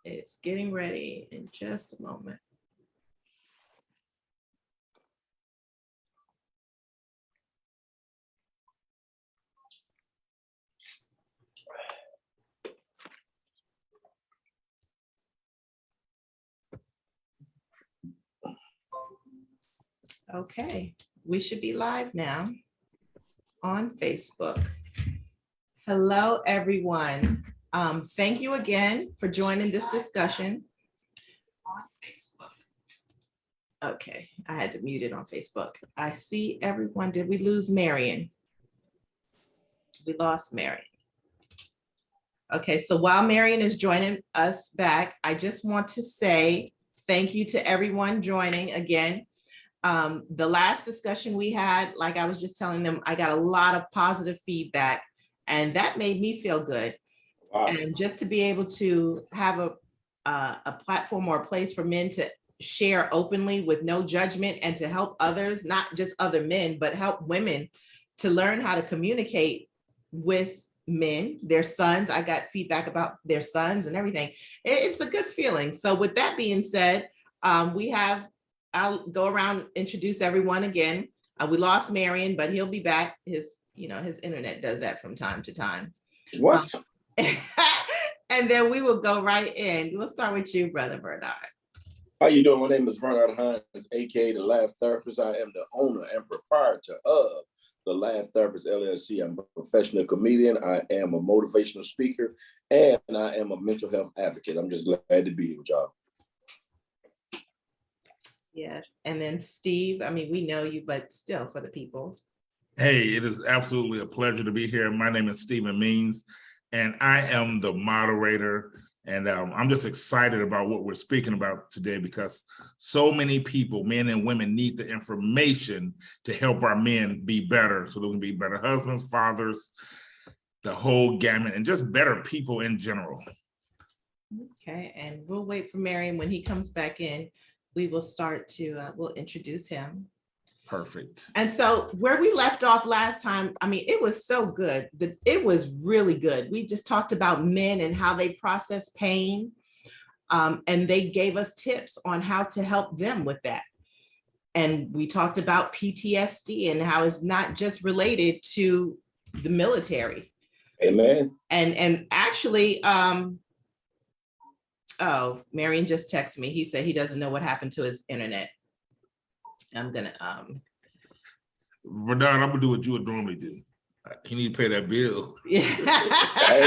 It's getting ready in just a moment. Okay, we should be live now on Facebook. Hello, everyone. Thank you again for joining this discussion on Facebook. Okay, I had to mute it on Facebook. I see everyone. Did we lose Marion? We lost Marion. Okay, so while Marion is joining us back, I just want to say thank you to everyone joining again. The last discussion we had, like I was just telling them, I got a lot of positive feedback and that made me feel good. Wow. And just to be able to have a platform or a place for men to share openly with no judgment and to help others, not just other men, but help women to learn how to communicate with men, their sons. I got feedback about their sons and everything. It's a good feeling. So with that being said, I'll go around, introduce everyone again. We lost Marion, but he'll be back. His internet does that from time to time. What? And then we will go right in. We'll start with you, Brother Vernard. How you doing? My name is Vernard Hine, aka the Laugh Therapist. I am the owner and proprietor of the Laugh Therapist LLC. I'm a professional comedian. I am a motivational speaker, and I am a mental health advocate. I'm just glad to be here with y'all. Yes, and then Steve, I mean, we know you, but still for the people. Hey, it is absolutely a pleasure to be here. My name is Stephen Means, and I am the moderator. And I'm just excited about what we're speaking about today because so many people, men and women, need the information to help our men be better so they can be better husbands, fathers, the whole gamut, and just better people in general. Okay, and we'll wait for Marion. When he comes back in, we will start to, we'll introduce him. Perfect. And so where we left off last time, I mean, it was so good. It was really good. We just talked about men and how they process pain. And they gave us tips on how to help them with that. And we talked about PTSD and how it's not just related to the military. Amen. And actually, oh, Marion just texted me. He said he doesn't know what happened to his internet. I'm gonna Bernard, I'm gonna do what you would normally do. You need to pay that bill. Yeah. I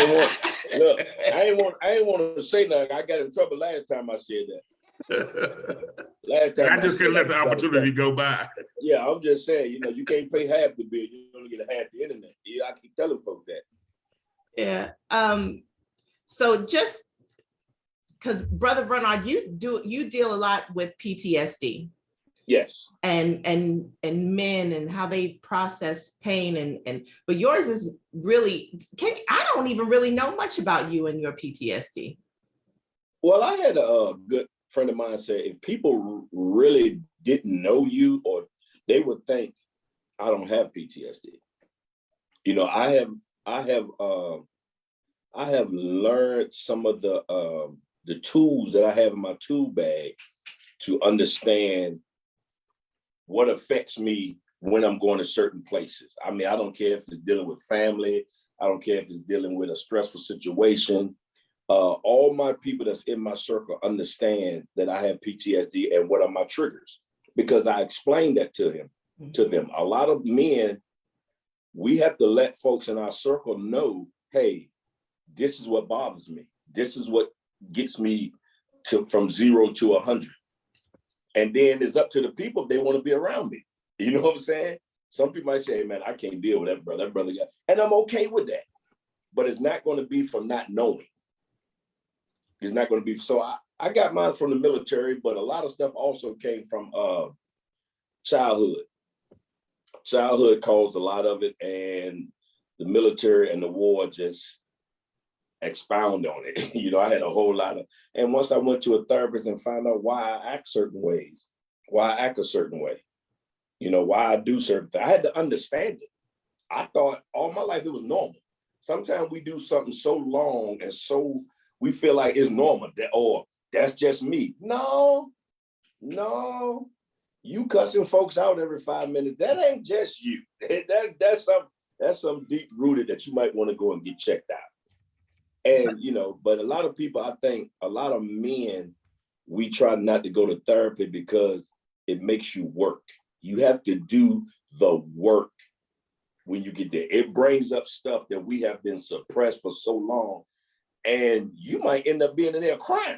ain't want to say nothing. I got in trouble last time I said that. Last time I just couldn't let the opportunity go by. Yeah, I'm just saying, you can't pay half the bill. You only get half the internet. Yeah, I keep telling folks that. Yeah. So just because Brother Vernard, you deal a lot with PTSD. Yes. And men and how they process pain but yours is really, I don't even really know much about you and your PTSD. Well, I had a good friend of mine say, if people really didn't know you, or they would think I don't have PTSD. I have learned some of the tools that I have in my tool bag to understand what affects me when I'm going to certain places. I mean, I don't care if it's dealing with family. I don't care if it's dealing with a stressful situation. All my people that's in my circle understand that I have PTSD and what are my triggers, because I explained that to them. A lot of men, we have to let folks in our circle know, hey, this is what bothers me. This is what gets me from 0 to 100. And then it's up to the people if they want to be around me. You know what I'm saying? Some people might say, hey, man, I can't deal with that brother. That brother got, and I'm okay with that. But it's not going to be from not knowing. It's not going to be. So I got mine from the military, but a lot of stuff also came from childhood. Childhood caused a lot of it, and the military and the war just expound on it. I had a whole lot of, and once I went to a therapist and found out why I act certain ways, why I act a certain way, why I do certain things, I had to understand it. I thought all my life it was normal. Sometimes we do something so long and so we feel like it's normal that, or that's just me. No, no, you cussing folks out every 5 minutes. That ain't just you. That's some deep rooted that you might want to go and get checked out. And, you know, but a lot of people, I think a lot of men, we try not to go to therapy because it makes you work. You have to do the work when you get there. It brings up stuff that we have been suppressed for so long. And you might end up being in there crying.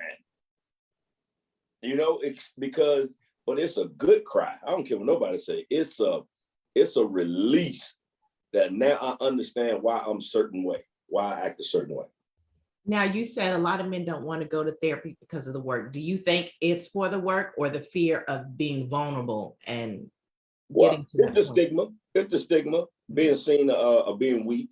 You know, it's because, but it's a good cry. I don't care what nobody say. It's a release that now I understand why I'm a certain way, why I act a certain way. Now, you said a lot of men don't want to go to therapy because of the work. Do you think it's for the work or the fear of being vulnerable and getting to that point? Stigma. It's the stigma, being seen of being weak,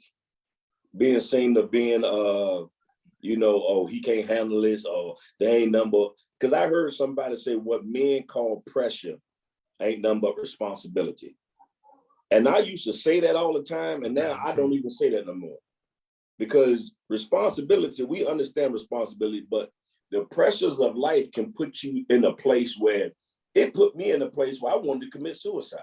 being seen of being, you know, oh, he can't handle this, or they ain't number. Because I heard somebody say what men call pressure ain't nothing but responsibility. And I used to say that all the time, and now I don't even say that no more. Because responsibility, we understand responsibility, but the pressures of life can put you in a place where it put me in a place where I wanted to commit suicide.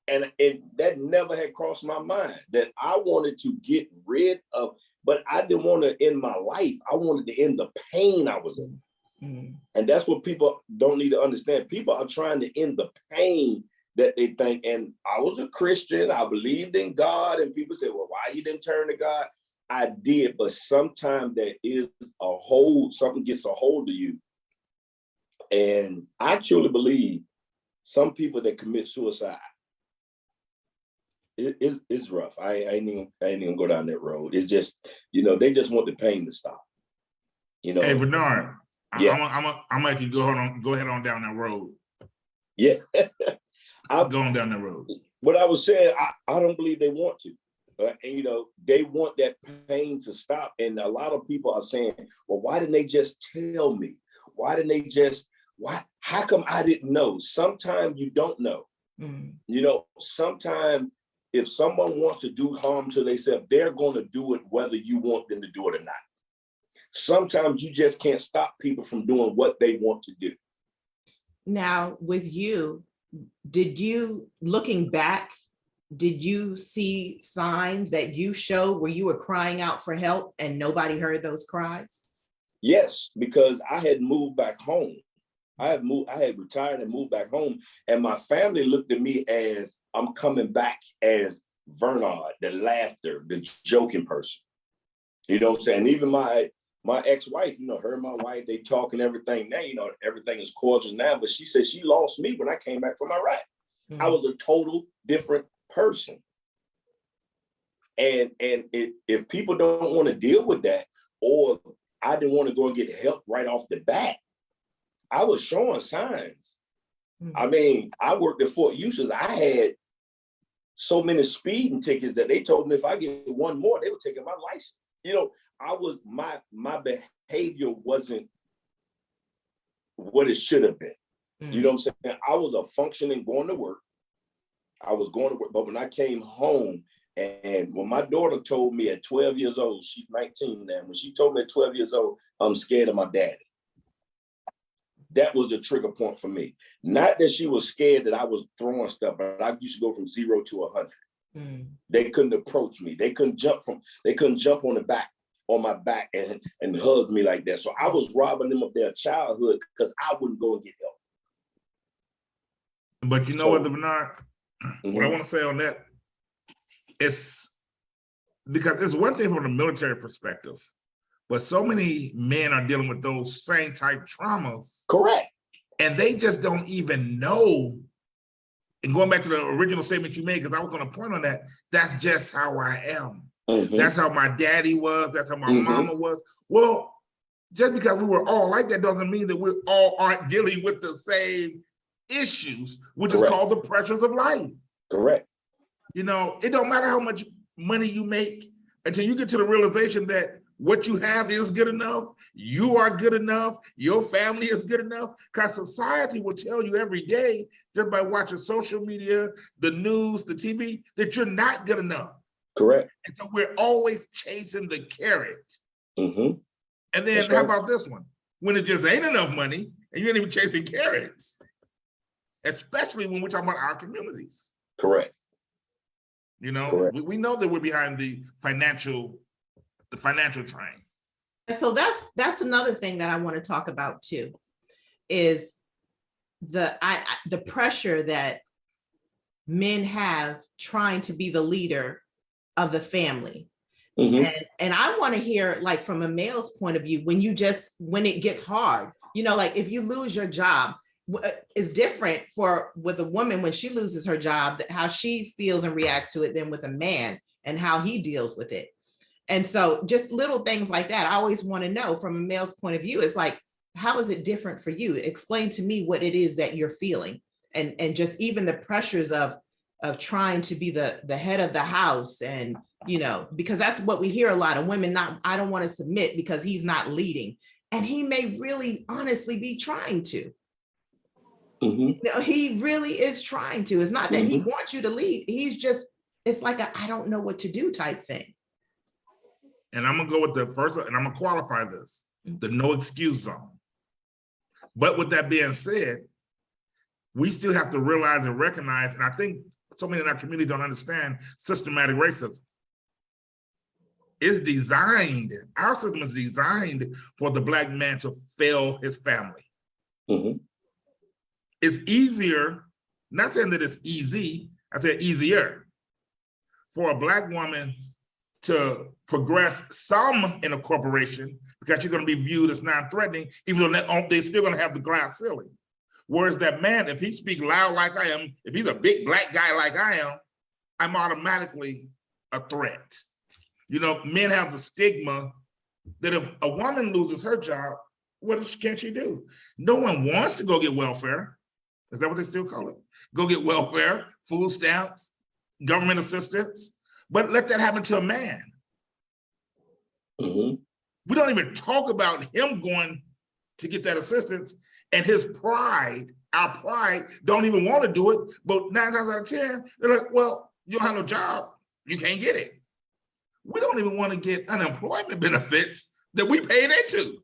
And that never had crossed my mind, that I wanted to get rid of, but I didn't want to end my life. I wanted to end the pain I was in. Mm-hmm. And that's what people don't need to understand. People are trying to end the pain that they think, and I was a Christian, I believed in God, and people say, well, why you didn't turn to God? I did, but sometimes there is a hold, something gets a hold of you. And I truly believe some people that commit suicide, it's rough. I ain't even gonna go down that road. It's just, you know, they just want the pain to stop. You know. Hey, Vernard, yeah. I'm gonna let you go ahead on down that road. Yeah. I'm going down the road. What I was saying, I don't believe they want to. And, you know, they want that pain to stop. And a lot of people are saying, well, why didn't they just tell me? Why didn't they just, how come I didn't know? Sometimes you don't know. Mm. You know, sometimes if someone wants to do harm to themselves, they're going to do it whether you want them to do it or not. Sometimes you just can't stop people from doing what they want to do. Now, with you, did you, looking back, did you see signs that you showed where you were crying out for help and nobody heard those cries? Yes, because I had moved back home. I had retired and moved back home, and my family looked at me as I'm coming back as Vernard, the laughter, the joking person. You know what I'm saying? Even my ex-wife, you know, her and my wife, they talk and everything now, you know, everything is cordial now, but she said she lost me when I came back from Iraq. Mm-hmm. I was a total different person. And if people don't want to deal with that, or I didn't want to go and get help right off the bat, I was showing signs. Mm-hmm. I mean, I worked at Fort Eustis. I had so many speeding tickets that they told me if I get one more, they were taking my license. You know, my behavior wasn't what it should have been. Mm-hmm. You know what I'm saying? I was a functioning going to work. I was going to work, but when I came home, and when my daughter told me at 12 years old, she's 19 now, when she told me at 12 years old, I'm scared of my daddy. That was the trigger point for me. Not that she was scared that I was throwing stuff, but I used to go from 0 to 100. Mm. They couldn't approach me. They couldn't jump on my back and hug me like that. So I was robbing them of their childhood because I wouldn't go and get help. But you know what, Bernard? Mm-hmm. What I want to say on that, it's because it's one thing from a military perspective, but so many men are dealing with those same type traumas. Correct. And they just don't even know. And going back to the original statement you made, because I was going to point on that, that's just how I am. Mm-hmm. That's how my daddy was. That's how my mama was. Well, just because we were all like that doesn't mean that we all aren't dealing with the same issues, which Correct. Is called the pressures of life. Correct. You know, it don't matter how much money you make until you get to the realization that what you have is good enough, you are good enough, your family is good enough, because society will tell you every day, just by watching social media, the news, the TV, that you're not good enough. Correct. And so we're always chasing the carrot. Mm-hmm. And then That's how right. about this one? When it just ain't enough money and you ain't even chasing carrots, especially when we're talking about our communities. Correct. You know, Correct. we know that we're behind the financial train. So that's another thing that I want to talk about too, is the pressure that men have trying to be the leader of the family. Mhm. And I want to hear, like, from a male's point of view, when it gets hard, you know, like if you lose your job, is different with a woman when she loses her job, how she feels and reacts to it than with a man and how he deals with it. And so just little things like that, I always want to know from a male's point of view. It's like, how is it different for you? Explain to me what it is that you're feeling, and just even the pressures of trying to be the head of the house. And, you know, because that's what we hear a lot of women, I don't want to submit because he's not leading. And he may really honestly be trying to. Mhm. You know, he really is trying to. It's not that he wants you to lead. He's just, it's like I don't know what to do type thing. And I'm gonna go with the first, and I'm gonna qualify this, the no excuse zone. But with that being said, we still have to realize and recognize, and I think so many in our community don't understand, systematic racism. Our system is designed for the Black man to fail his family. Mhm. It's easier, not saying that it's easy, I said easier, for a Black woman to progress some in a corporation because you're going to be viewed as non-threatening, even though they're still going to have the glass ceiling. Whereas that man, if he speaks loud like I am, if he's a big Black guy like I am, I'm automatically a threat. You know, men have the stigma that if a woman loses her job, what can she do? No one wants to go get welfare. Is that what they still call it? Go get welfare, food stamps, government assistance, but let that happen to a man. Mhm. We don't even talk about him going to get that assistance, and his pride, our pride, don't even want to do it. But 9 times out of 10, they're like, well, you don't have no job, you can't get it. We don't even want to get unemployment benefits that we paid into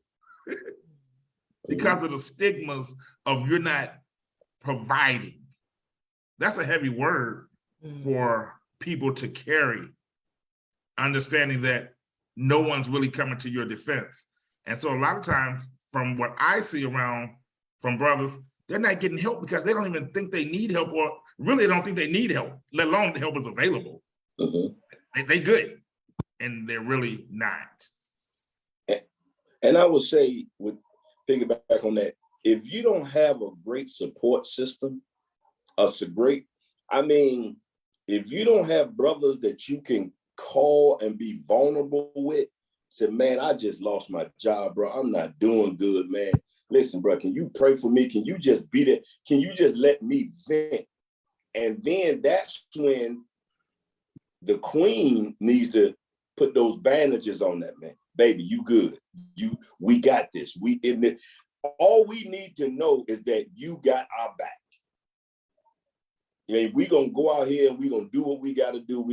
because of the stigmas of you're not providing. That's a heavy word for people to carry, understanding that no one's really coming to your defense. And so a lot of times, from what I see around from brothers, they're not getting help because they don't even think they need help, or really don't think they need help, let alone the help is available. They good, and they're really not. And I would say, with piggyback on that, if you don't have a great support system, if you don't have brothers that you can call and be vulnerable with, say, man, I just lost my job, bro. I'm not doing good, man. Listen, bro, can you pray for me? Can you just be there? Can you just let me vent? And then that's when the queen needs to put those bandages on that man. Baby, you good. We got this. All we need to know is that you got our back. We're gonna go out here and we're gonna do what we gotta do.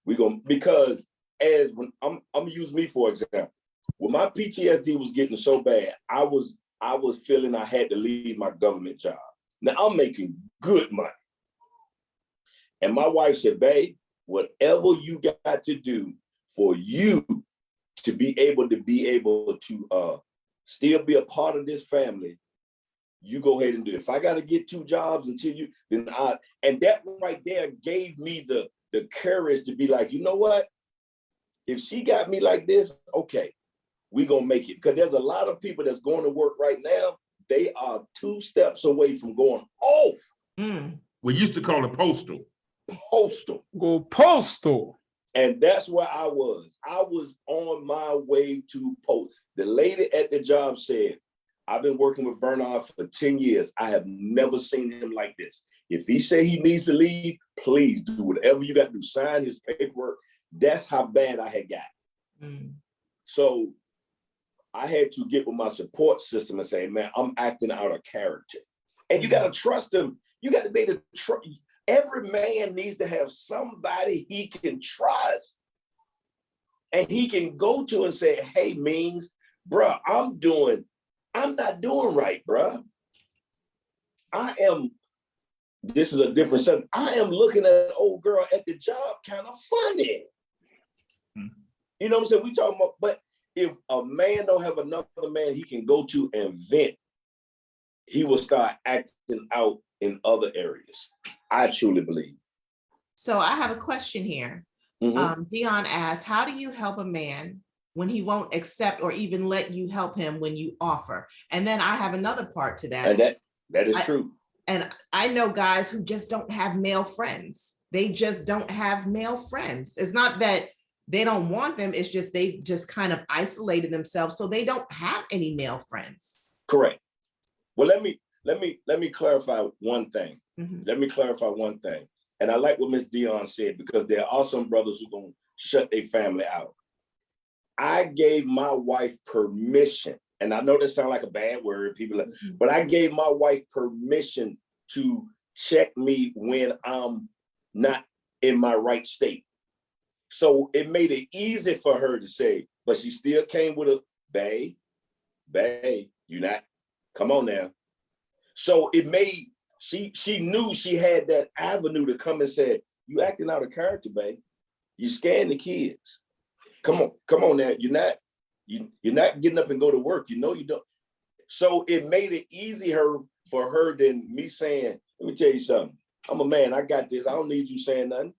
Because when I'm gonna use me for example. When my PTSD was getting so bad, I was feeling I had to leave my government job. Now I'm making good money. And my wife said, babe, whatever you got to do for you to be able to still be a part of this family, you go ahead and do it. If I got to get 2 jobs and that right there gave me the courage to be like, you know what? If she got me like this, okay, we gonna make it. Because there's a lot of people that's going to work right now. They are 2 steps away from going off. We used to call it postal. Go postal. And that's where I was. I was on my way to post. The lady at the job said, I've been working with Vernard for 10 years. I have never seen him like this. If he say he needs to leave, please do whatever you got to do. Sign his paperwork. That's how bad I had got. So I had to get with my support system and say, man, I'm acting out of character. And you got to trust him. You got to be able to trust. Every man needs to have somebody he can trust and he can go to and say, hey, Means, bruh, I'm not doing right, bruh. This is a different subject. I am looking at an old girl at the job kind of funny. You know what I'm saying? We talking about, but if a man don't have another man he can go to and vent, he will start acting out in other areas. I truly believe. So I have a question here. Dion asks, how do you help a man when he won't accept or even let you help him when you offer? And then I have another part to that. And that is true. And I know guys who just don't have male friends. They just don't have male friends. It's not that they don't want them. It's just they just kind of isolated themselves, so they don't have any male friends. Correct. Well, let me clarify one thing. Let me clarify one thing. And I like what Miss Dion said, because there are some brothers who gonna shut their family out. I gave my wife permission, and I know that sounds like a bad word, people, but I gave my wife permission to check me when I'm not in my right state. So it made it easy for her to say, but she still came with a, babe, you not, come on now. So it made, she knew she had that avenue to come and say, you acting out of character, babe. You scaring the kids. Come on now. You're not getting up and go to work. You know you don't. So it made it easier for her than me saying, let me tell you something. I'm a man, I got this. I don't need you saying nothing.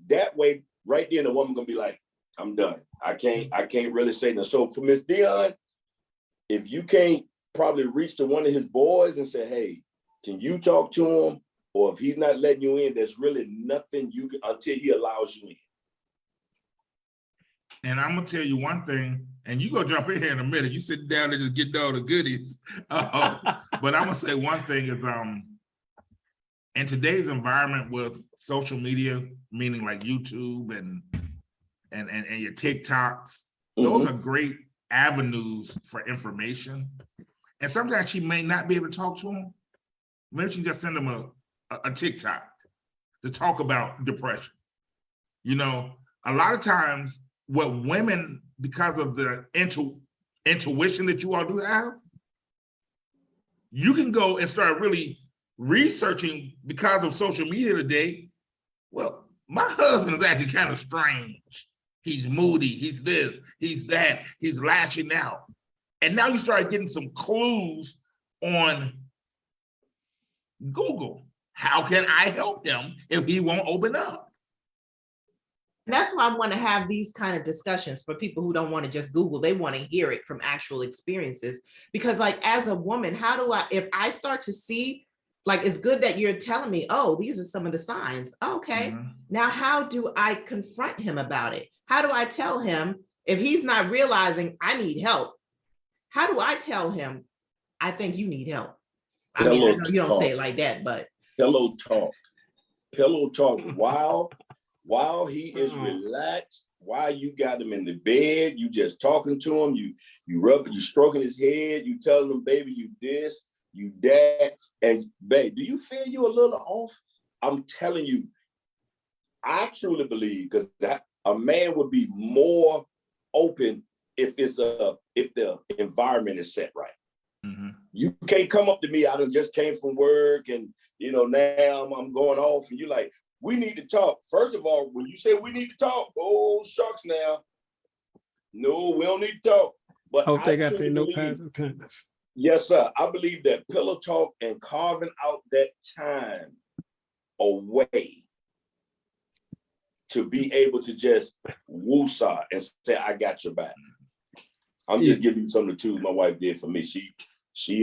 That way, right then, the woman gonna be like, I'm done. I can't really say nothing. So for Miss Dion, if you can't probably reach to one of his boys and say, hey, can you talk to him? Or if he's not letting you in, there's really nothing you can until he allows you in. And I'm gonna tell you one thing, and you go jump in here in a minute. You sit down and just get all the goodies. But I'm gonna say one thing is, in today's environment with social media, meaning like YouTube and your TikToks, those are great avenues for information. And sometimes she may not be able to talk to him. Maybe she can just send him a TikTok to talk about depression. You know, a lot of times what women, because of the intuition that you all do have, you can go and start really researching because of social media today. Well, my husband is acting kind of strange. He's moody, he's this, he's that, he's lashing out. And now you start getting some clues on Google. How can I help him if he won't open up? And that's why I want to have these kind of discussions for people who don't want to just Google. They want to hear it from actual experiences. Because like, as a woman, how do I, if I start to see, like, it's good that you're telling me, oh, these are some of the signs. Okay. Now, how do I confront him about it? How do I tell him if he's not realizing I need help? How do I tell him, I think you need help? I mean, I know you don't say it like that, but. Pillow talk while he is relaxed, while you got him in the bed, you just talking to him, you stroking his head, you telling him, baby, you this, you that, and babe, do you feel you a little off? I'm telling you, I truly believe, because that a man would be more open if the environment is set right. You can't come up to me, I just came from work, and you know, now I'm going off, and you're like, we need to talk. First of all, when you say we need to talk, oh shucks now. No, we don't need to talk. But hope they got their notepads and pens. Yes, sir. I believe that pillow talk and carving out that time away to be able to just woosah and say, I got your back. I'm just giving you some of the tools my wife did for me. She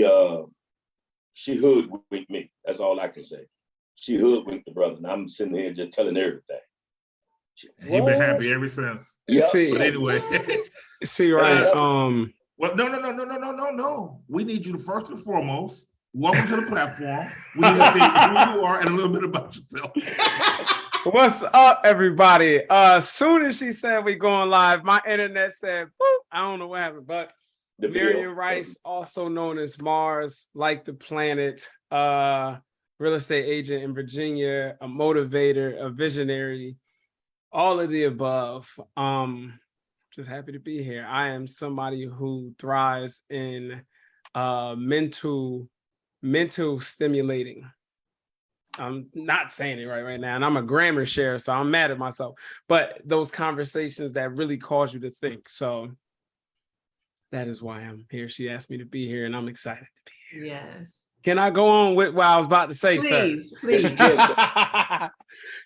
hoodwinked me. That's all I can say. She hoodwinked the brother, and I'm sitting here just telling everything. He been happy ever since. Yep. See, but anyway. See, right. Well, no. We need you to first and foremost, welcome to the platform. We need to see who you are and a little bit about yourself. What's up, everybody? Soon as she said we going live, my internet said, boop, I don't know what happened, but Marion Rice, also known as Mars, like the planet, real estate agent in Virginia, a motivator, a visionary, all of the above. Just happy to be here. I am somebody who thrives in mental stimulating. I'm not saying it right now, and I'm a grammar share, so I'm mad at myself. But those conversations that really cause you to think. So that is why I'm here. She asked me to be here, and I'm excited to be here. Yes. Can I go on with what I was about to say, Please, sir? please.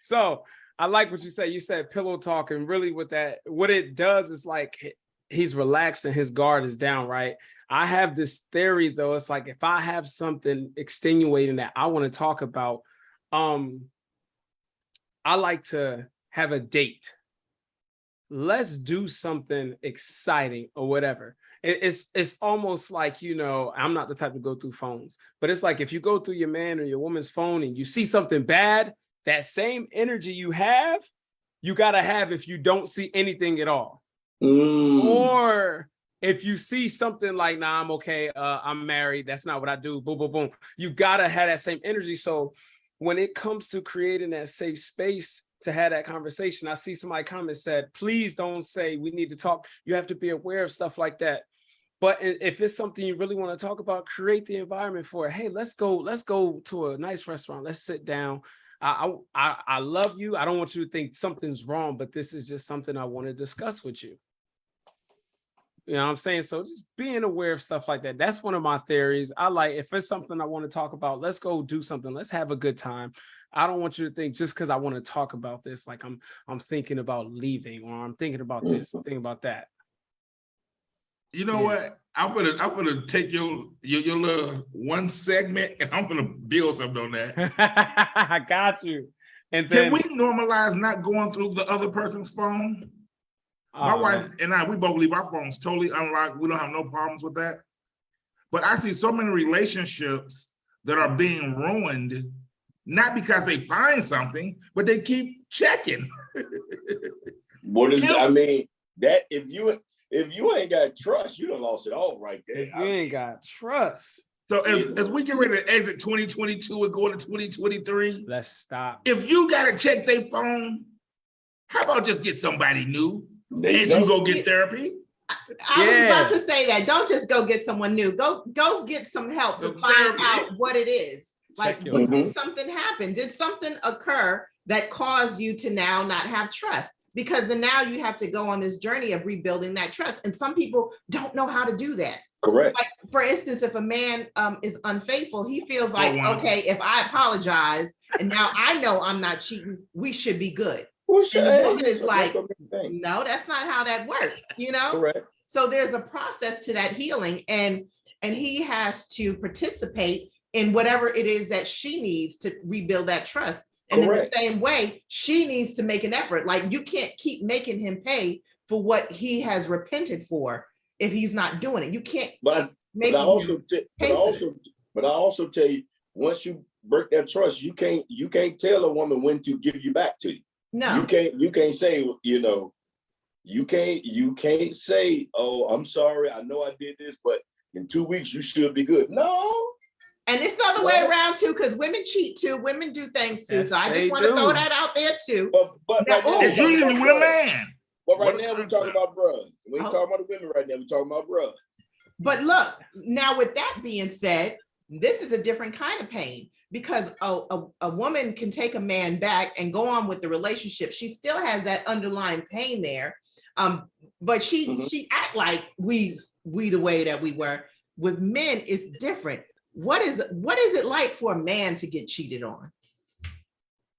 So I like what you said. You said pillow talk, and really with that, what it does is like he's relaxed and his guard is down, right? I have this theory though. It's like if I have something extenuating that I want to talk about, I like to have a date. Let's do something exciting or whatever. It's almost like, you know, I'm not the type to go through phones, but it's like if you go through your man or your woman's phone and you see something bad, that same energy you have, you got to have if you don't see anything at all. Or if you see something like, nah, I'm okay, I'm married, that's not what I do, boom, boom, boom. You got to have that same energy. So when it comes to creating that safe space to have that conversation, I see somebody comment said, please don't say we need to talk. You have to be aware of stuff like that. But if it's something you really want to talk about, create the environment for it. Hey, let's go to a nice restaurant. Let's sit down. I love you. I don't want you to think something's wrong, but this is just something I want to discuss with you. You know what I'm saying? So just being aware of stuff like that. That's one of my theories. I like, if it's something I want to talk about, let's go do something. Let's have a good time. I don't want you to think just because I want to talk about this, like I'm thinking about leaving, or I'm thinking about this, I'm thinking about that. You know what? I'm gonna take your little one segment and I'm gonna build something on that. I got you. And then, can we normalize not going through the other person's phone? My wife and I, we both leave our phones totally unlocked. We don't have no problems with that. But I see so many relationships that are being ruined, not because they find something, but they keep checking. What is, I mean, that if you ain't got trust, you done lost it all right there. If you ain't got trust. So as we get ready to exit 2022 and go into 2023, let's stop. If you gotta check their phone, how about just get somebody new and you go get therapy? I was about to say that. Don't just go get someone new. Go get some help to find out what it is. Like, did something happen? Did something occur that caused you to now not have trust? Because then now you have to go on this journey of rebuilding that trust. And some people don't know how to do that. Correct. Like, for instance, if a man is unfaithful, he feels like, okay, if I apologize and now I know I'm not cheating, we should be good. And the woman is like, no, that's not how that works, you know? Correct. So there's a process to that healing, and he has to participate in whatever it is that she needs to rebuild that trust. And in the same way, she needs to make an effort. Like, you can't keep making him pay for what he has repented for if he's not doing it. You can't. But I also tell you, once you break that trust, you can't tell a woman when to give you back to you. No, you can't say, you know, you can't say, oh, I'm sorry, I know I did this, but in 2 weeks you should be good. No. And it's the other way around too, because women cheat too, women do things too. Yes, so I just want to throw that out there too. But now, it's usually with a man. But right now we're talking about brothers. We ain't talking about the women right now. We're talking about brothers. But look, now with that being said, this is a different kind of pain, because a woman can take a man back and go on with the relationship. She still has that underlying pain there. But she act like we the way that we were. With men, it's different. What is it like for a man to get cheated on?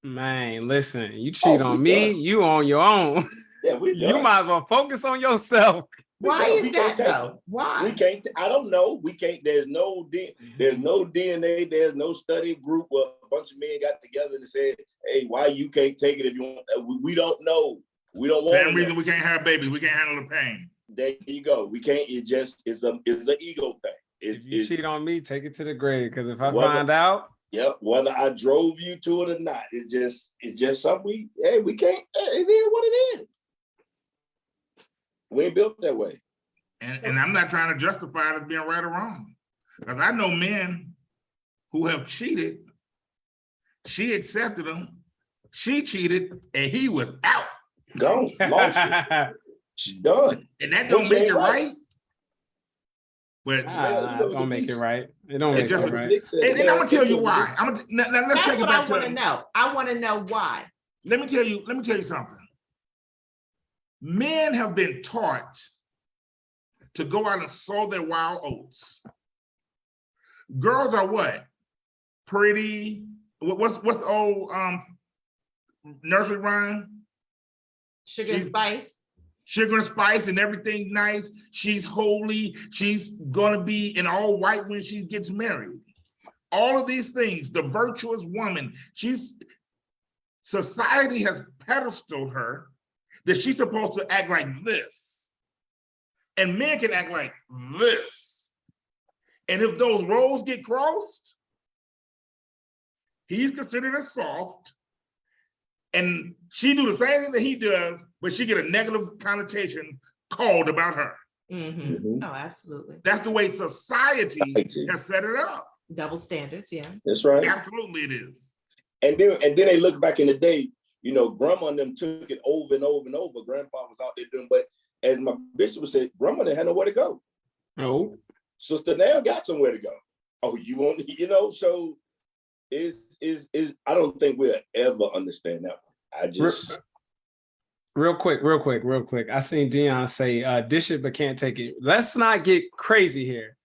Man, listen, you cheat on me, you on your own. Yeah, you might as well focus on yourself. Why is that though? Why? We can't. I don't know. We can't. There's no DNA. There's no study group where a bunch of men got together and said, "Hey, why you can't take it if you want?" We don't know. We don't want. Same reason we can't have babies. We can't handle the pain. There you go. We can't. It's an ego thing. If you cheat on me, take it to the grave. Because if I find out, whether I drove you to it or not, it's just something we can't. It is what it is. We ain't built that way. And I'm not trying to justify it as being right or wrong. Because I know men who have cheated. She accepted him. She cheated, and he was out. Gone. Lost it. She's done. And that don't make it right. But don't make it right. It don't make it right. And I'm gonna tell you why. Now let's take it back to. I want to know. I want to know why. Let me tell you something. Men have been taught to go out and sow their wild oats. Girls are what? Pretty. What's the old nursery rhyme? Sugar and spice. Sugar and spice and everything nice. She's holy. She's gonna be in all white when she gets married. All of these things, the virtuous woman, society has pedestaled her that she's supposed to act like this. And men can act like this. And if those roles get crossed, he's considered as soft. And she do the same thing that he does, but she get a negative connotation called about her. Oh, absolutely. That's the way society has set it up. Double standards, yeah. That's right. Absolutely it is. And then they look back in the day, you know, grandma and them took it over and over and over. Grandpa was out there doing, but as my bishop said, grandma didn't have nowhere to go. No. Sister now got somewhere to go. Oh, you want, you know, so is I don't think we'll ever understand that one. I just real quick. I seen Dion say dish it but can't take it. Let's not get crazy here.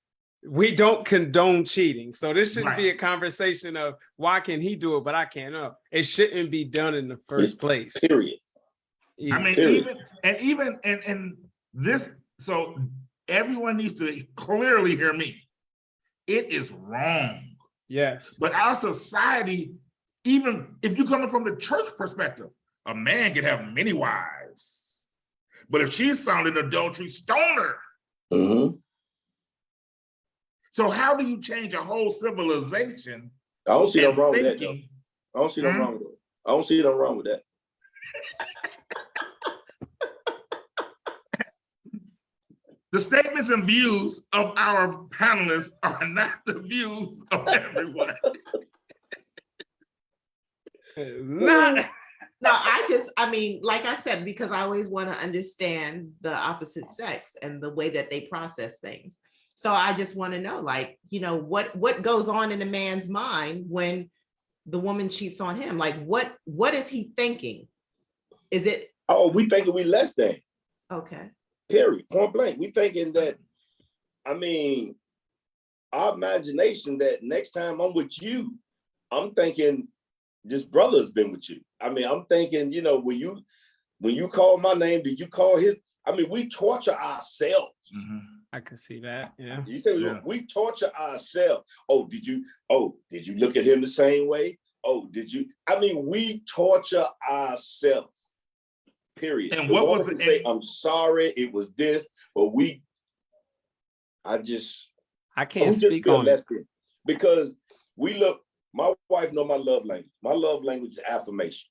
We don't condone cheating. So this shouldn't be a conversation of why can he do it, but I can't. No, it shouldn't be done in the first place. Period. I mean, even this, so everyone needs to clearly hear me. It is wrong. Yes. But our society, even if you're coming from the church perspective, a man can have many wives. But if she's found in adultery, stone her. Mm-hmm. So how do you change a whole civilization? I don't see nothing wrong with that, though. I don't see nothing wrong with it. I don't see nothing wrong with that. The statements and views of our panelists are not the views of everyone. No, I mean, like I said, because I always want to understand the opposite sex and the way that they process things. So I just want to know, like, you know, what goes on in a man's mind when the woman cheats on him? Like, what is he thinking? Is it? Oh, we thinking we less than. Okay. Period. Point blank. We thinking that, I mean, our imagination that next time I'm with you, I'm thinking this brother's been with you. I mean, I'm thinking, you know, when you call my name, did you call his? I mean, we torture ourselves. Mm-hmm. I can see that. Yeah. You say we torture ourselves. Oh, did you look at him the same way? Oh, did you? I mean, we torture ourselves. Period. And what was it? Say, I'm sorry, it was this, but I can't speak on it. Because my wife know my love language. My love language is affirmation.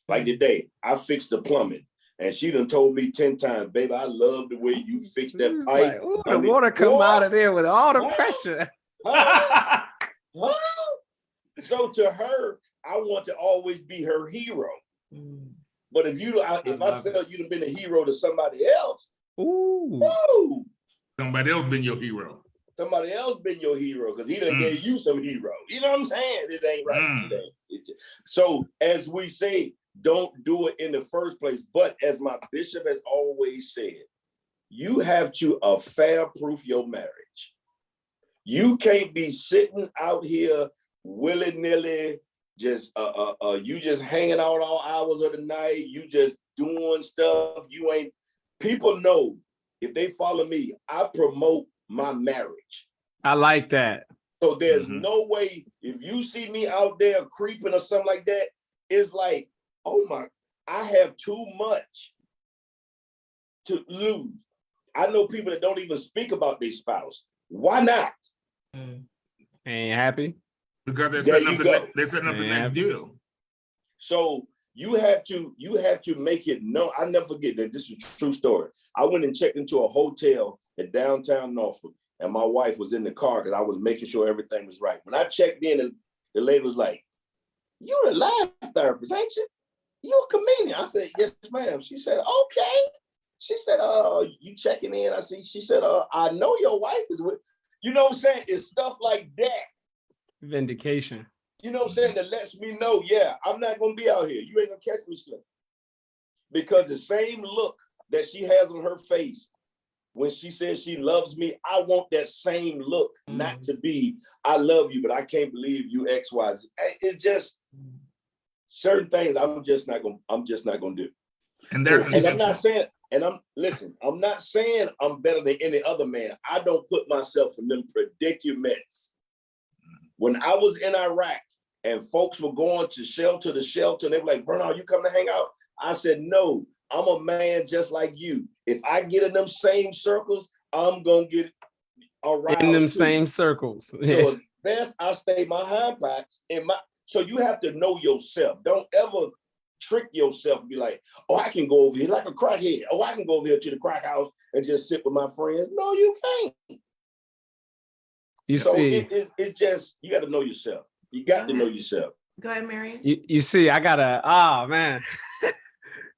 Like today, I fixed the plumbing. And she done told me 10 times, baby, I love the way you fix that pipe. Like, ooh, the water come out of there with all the pressure. So to her, I want to always be her hero. But if I felt you'd have been a hero to somebody else, somebody else been your hero. Somebody else been your hero because he done gave you some hero. You know what I'm saying? It ain't right. So as we say, don't do it in the first place. But as my bishop has always said, you have to affair-proof your marriage. You can't be sitting out here willy-nilly, just you just hanging out all hours of the night. You just doing stuff. People know if they follow me, I promote my marriage. I like that. So there's no way if you see me out there creeping or something like that, it's like, oh my, I have too much to lose. I know people that don't even speak about their spouse. Why not? Ain't happy? Because they're setting up the next deal. So you have to make it known. I never forget that this is a true story. I went and checked into a hotel in downtown Norfolk, and my wife was in the car because I was making sure everything was right. When I checked in, and the lady was like, "You a laugh therapist, ain't you? You a comedian?" I said, "Yes, ma'am." She said, "Okay." She said, you checking in? I see. She said, I know your wife is with, you know what I'm saying? It's stuff like that. Vindication. You know what I'm saying? That lets me know, yeah, I'm not gonna be out here. You ain't gonna catch me slipping. Because the same look that she has on her face when she says she loves me, I want that same look, not to be, I love you, but I can't believe you X, Y, Z. It's just certain things I'm just not gonna do. And that's and I'm not saying, I'm not saying I'm better than any other man. I don't put myself in them predicaments. When I was in Iraq and folks were going to shelter to shelter, and they were like, Vernard, you come to hang out? I said, no, I'm a man just like you. If I get in them same circles, I'm gonna get aroused in them too. same circles. So it's best I stay my hind parts in my. So you have to know yourself. Don't ever trick yourself and be like, oh, I can go over here like a crackhead. Oh, I can go over here to the crack house and just sit with my friends. No, you can't. You so see, it's just, you got to know yourself. You got to know yourself. Go ahead, Marion. you see, I gotta, oh man,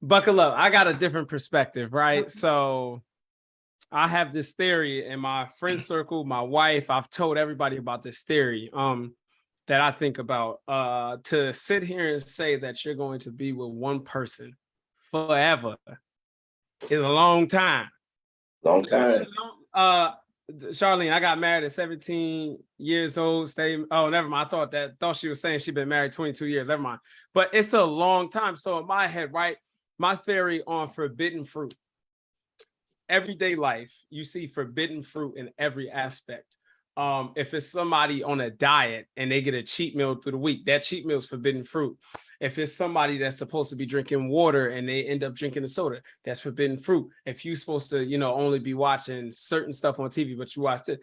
buckle up. I got a different perspective, right? So I have this theory in my friend circle, my wife, I've told everybody about this theory that I think about. To sit here and say that you're going to be with one person forever is a long time. Long time. Charlene, I got married at 17 years old. Oh, never mind. I thought she was saying she'd been married 22 years. Never mind. But it's a long time. So in my head, right, my theory on forbidden fruit. Everyday life, you see forbidden fruit in every aspect. If it's somebody on a diet and they get a cheat meal through the week, that cheat meal is forbidden fruit. If it's somebody that's supposed to be drinking water and they end up drinking a soda, that's forbidden fruit. If you're supposed to, only be watching certain stuff on TV, but you watch it,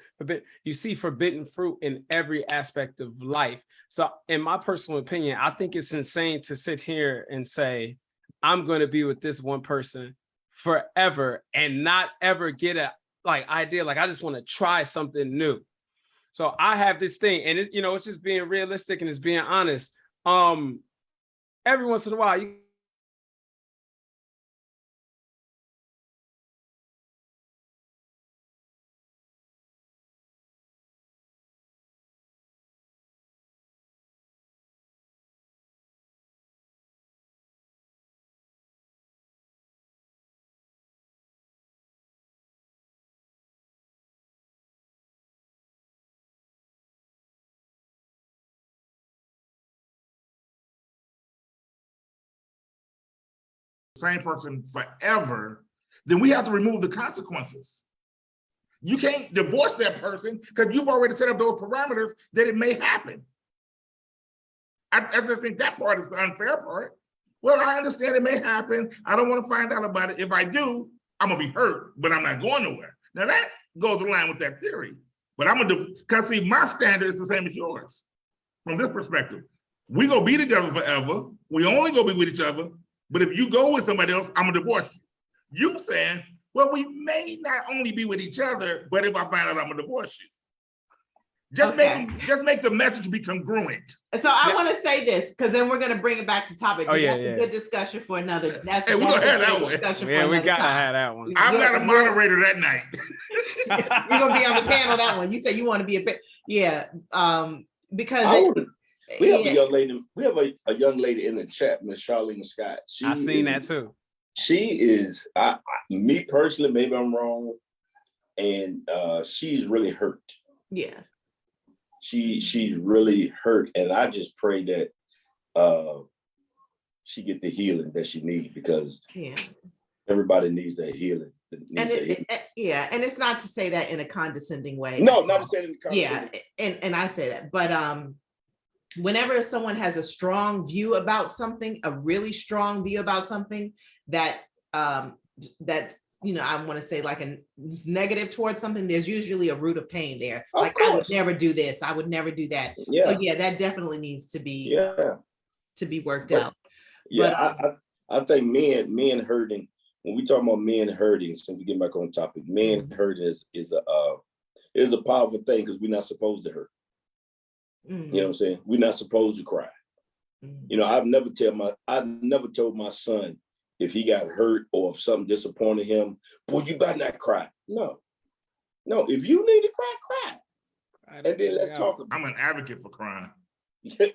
you see forbidden fruit in every aspect of life. So in my personal opinion, I think it's insane to sit here and say, I'm going to be with this one person forever and not ever get a idea. Like, I just want to try something new. So I have this thing, and it's, it's just being realistic and it's being honest. Every once in a while, same person forever, then we have to remove the consequences. You can't divorce that person because you've already set up those parameters that it may happen. I just think that part is the unfair part. Well, I understand it may happen. I don't want to find out about it. If I do, I'm gonna be hurt, but I'm not going nowhere. Now that goes in line with that theory. But I'm gonna because see, my standard is the same as yours. From this perspective, we gonna be together forever. We only gonna be with each other. But if you go with somebody else, I'm gonna divorce you. You saying, well, we may not only be with each other, but if I find out, I'm gonna divorce you. Just make the message be congruent. So I want to say this because then we're going to bring it back to topic. Oh, yeah, that's a good discussion for another. Hey, we're gonna have that one. Yeah, we gotta have that one. I'm not a moderator that night. You're gonna be on the panel that one. You said you want to be because we have a young lady. We have a young lady in the chat, Miss Charlene Scott. I seen that too. She is. Me personally, maybe I'm wrong, and she's really hurt. Yeah. She's really hurt, and I just pray that she get the healing that she needs, because everybody needs that healing. And it's not to say that in a condescending way. No, not to say it in a condescending way. Yeah, and I say that, but whenever someone has a strong view about something, a really strong view about something that I want to say like is negative towards something, there's usually a root of pain there. Like, I would never do this, I would never do that. Yeah. So yeah, that definitely needs to be worked out. Yeah, but, I think men hurting, when we talk about men hurting, since we get back on topic, men hurting is a powerful thing, because we're not supposed to hurt. Mm-hmm. You know what I'm saying? We're not supposed to cry. Mm-hmm. I've never told my son, if he got hurt or if something disappointed him, boy, you better not cry. No, if you need to cry. And then let's talk about it. I'm an advocate for crying.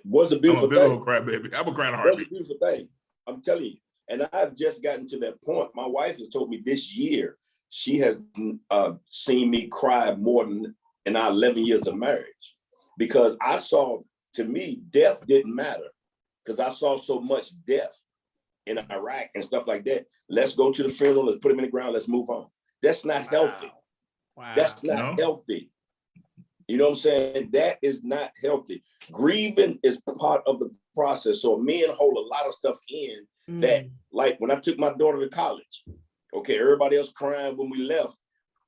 What's a beautiful I'm a big thing? old cry baby. I'm a crying What's a heartbeat. beautiful thing? I'm telling you. And I've just gotten to that point. My wife has told me this year, she has seen me cry more than in our 11 years of marriage. Because I saw, to me, death didn't matter. Because I saw so much death in Iraq and stuff like that. Let's go to the funeral, let's put him in the ground, let's move on. That's not healthy. Wow. That's not healthy. You know what I'm saying? That is not healthy. Grieving is part of the process. So men hold a lot of stuff in that, like when I took my daughter to college, okay, everybody else crying when we left.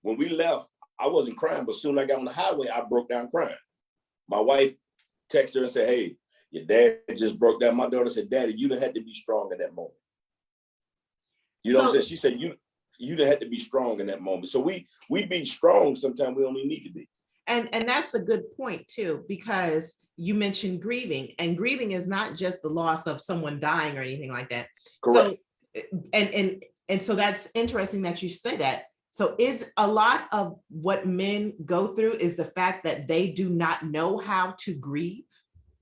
When we left, I wasn't crying, but soon I got on the highway, I broke down crying. My wife texted her and said, hey, your dad just broke down. My daughter said, Daddy, you done had to be strong in that moment. You know what I'm saying? She said, you done had to be strong in that moment. So we be strong sometimes we only need to be. And that's a good point too, because you mentioned grieving, and grieving is not just the loss of someone dying or anything like that. Correct. So, and so that's interesting that you say that. So is a lot of what men go through is the fact that they do not know how to grieve?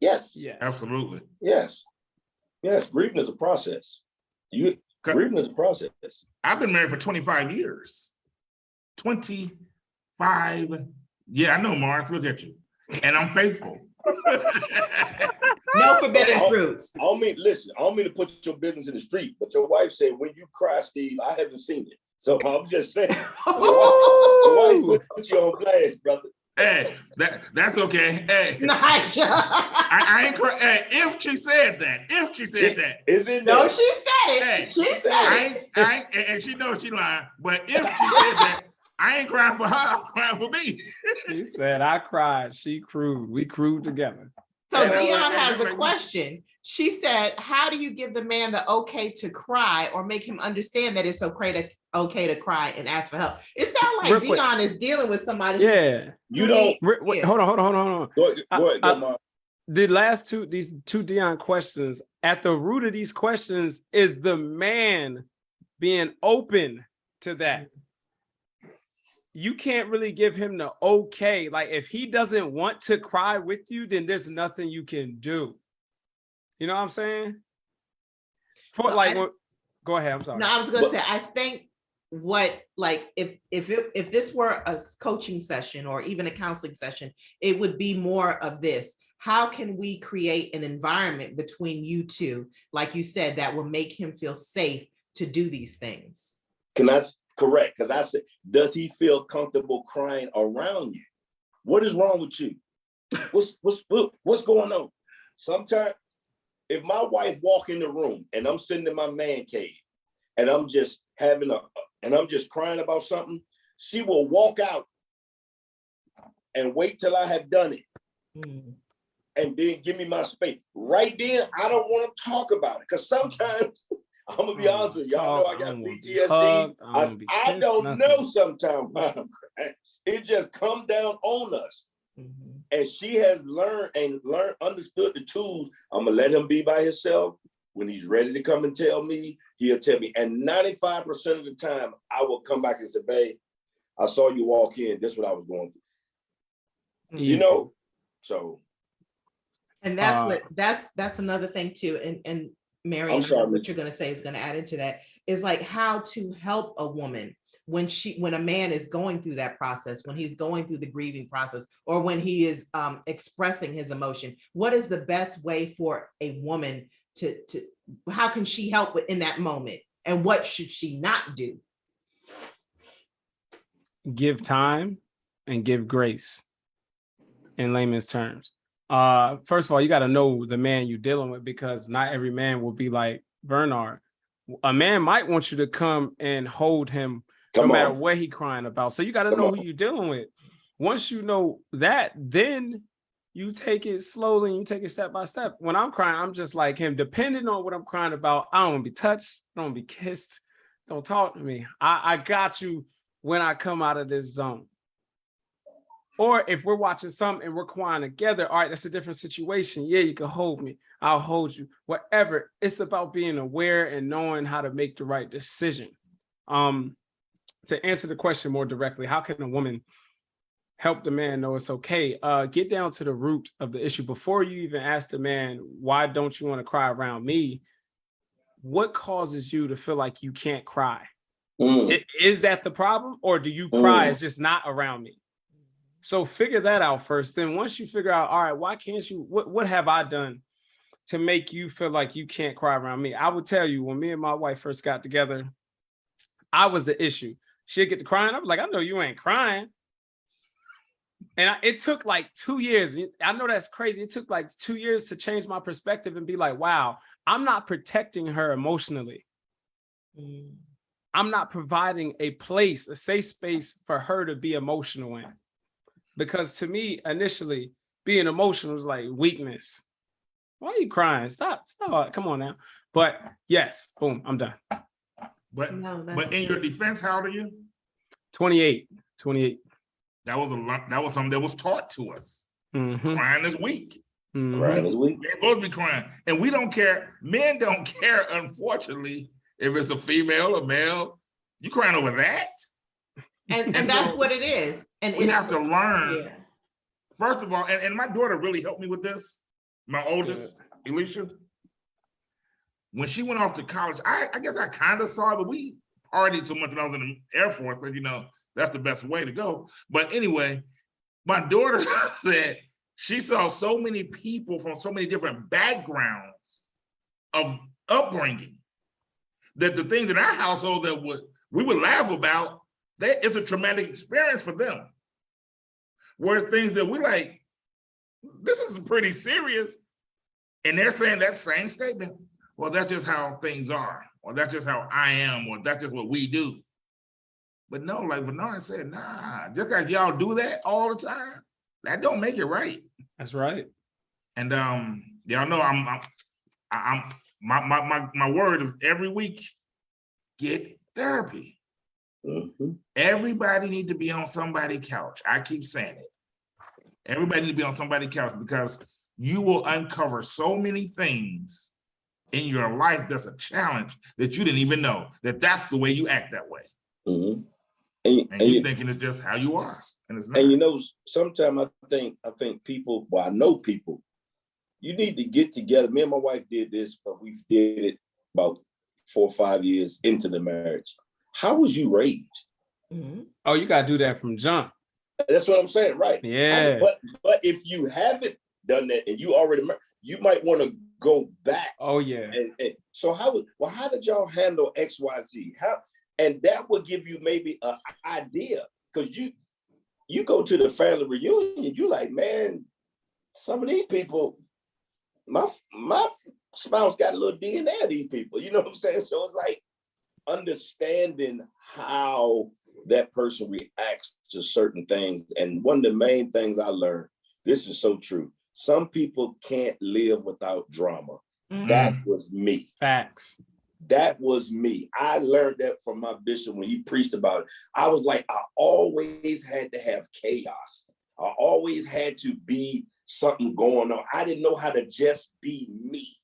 Yes. Absolutely. Yes. Grieving is a process. Grieving is a process. I've been married for 25 years. 25. Yeah, I know, Mars. Look at you. And I'm faithful. No forbidden fruits. I don't mean to put your business in the street, but your wife said, when you cry, Steve, I haven't seen it. So I'm just saying. The wife put you on blast, brother. Hey, that's okay. Hey, Nice. I ain't cry. Hey, if she said that. Is it? No, she said it. Hey, she said it. And she knows she lying. But if she said that, I ain't crying for her, I'm crying for me. He said, I cried, she crewed, we crewed together. So Dion has a question. She said, how do you give the man the okay to cry or make him understand that it's okay to cry and ask for help? It sounds like Dion is dealing with somebody. Yeah. You don't. Hold on. Go ahead, Mom. The last these two Dion questions, at the root of these questions is the man being open to that. You can't really give him the okay. Like if he doesn't want to cry with you, then there's nothing you can do. You know what I'm saying? Go ahead. I'm sorry. No, I was going to say, I think if this were a coaching session or even a counseling session, it would be more of this. How can we create an environment between you two, like you said, that will make him feel safe to do these things? Correct, because I said, does he feel comfortable crying around you? What is wrong with you? What's going on? Sometimes, if my wife walk in the room and I'm sitting in my man cave and I'm just crying about something, she will walk out and wait till I have done it, and then give me my space. Right then, I don't want to talk about it because sometimes. I'm gonna be honest with y'all. Know I got PTSD. I don't know sometimes why I'm crying. It just come down on us. And she has understood the tools. I'm gonna let him be by himself. When he's ready to come and tell me, he'll tell me. And 95% of the time, I will come back and say, babe, I saw you walk in. This is what I was going through. You know, so. And that's another thing too. And Marion, what you're going to say is going to add into that is like how to help a woman when a man is going through that process, when he's going through the grieving process, or when he is expressing his emotion. What is the best way for a woman to how can she help in that moment, and what should she not do? Give time and give grace, in layman's terms. First of all, you got to know the man you're dealing with, because not every man will be like Vernard. A man might want you to come and hold him no matter what he's crying about. So you got to know who you're dealing with. Once you know that, then you take it slowly and you take it step by step. When I'm crying, I'm just like him. Depending on what I'm crying about, I don't want to be touched. I don't want to be kissed. Don't talk to me. I got you when I come out of this zone. Or if we're watching something and we're crying together, all right, that's a different situation. Yeah, you can hold me. I'll hold you. Whatever. It's about being aware and knowing how to make the right decision. To answer the question more directly, how can a woman help the man know it's okay? Get down to the root of the issue. Before you even ask the man, why don't you want to cry around me? What causes you to feel like you can't cry? Is that the problem? Or do you cry? It's just not around me. So figure that out first. Then once you figure out, all right, why can't you, what have I done to make you feel like you can't cry around me? I would tell you, when me and my wife first got together, I was the issue. She'd get to crying. I was like, I know you ain't crying. And it took like 2 years. I know that's crazy. It took like 2 years to change my perspective and be like, wow, I'm not protecting her emotionally. I'm not providing a place, a safe space for her to be emotional in. Because to me, initially, being emotional was like weakness. Why are you crying? Stop. Come on now. But yes, boom, I'm done. But in your defense, how old are you? 28. That was something that was taught to us. Crying is weak. Crying is weak. We're supposed to be crying. And we don't care. Men don't care, unfortunately, if it's a female or male. You crying over that? And that's what it is. And we have to learn. Yeah. First of all, and my daughter really helped me with this. My oldest, Alicia. When she went off to college, I guess I kind of saw it, but we partied so much when I was in the Air Force, but that's the best way to go. But anyway, my daughter said she saw so many people from so many different backgrounds of upbringing that the things in our household that we would laugh about, it's a traumatic experience for them. Whereas things that we like, this is pretty serious. And they're saying that same statement. Well, that's just how things are, or that's just how I am, or that's just what we do. But no, like Vernard said, nah, just like y'all do that all the time, that don't make it right. That's right. And y'all know my word is every week, get therapy. Everybody need to be on somebody's couch. I keep saying it. Everybody need to be on somebody's couch, because you will uncover so many things in your life that's a challenge that you didn't even know that's the way you act that way. And you thinking it's just how you are, and it's not. And sometimes I think people, I know people, you need to get together. Me and my wife did this, but we did it about 4 or 5 years into the marriage. How was you raised? Oh, you gotta do that from jump. That's what I'm saying, right? Yeah. But if you haven't done that and you already married, you might want to go back. Oh yeah. And so how did y'all handle XYZ? And that will give you maybe an idea, because you go to the family reunion, you like, man, some of these people, my spouse got a little DNA of these people. You know what I'm saying? So it's like understanding how that person reacts to certain things. And one of the main things I learned, this is so true, some people can't live without drama. That was me. Facts. That was me. I learned that from my bishop when he preached about it. I was like, I always had to have chaos. I always had to be something going on. I didn't know how to just be me.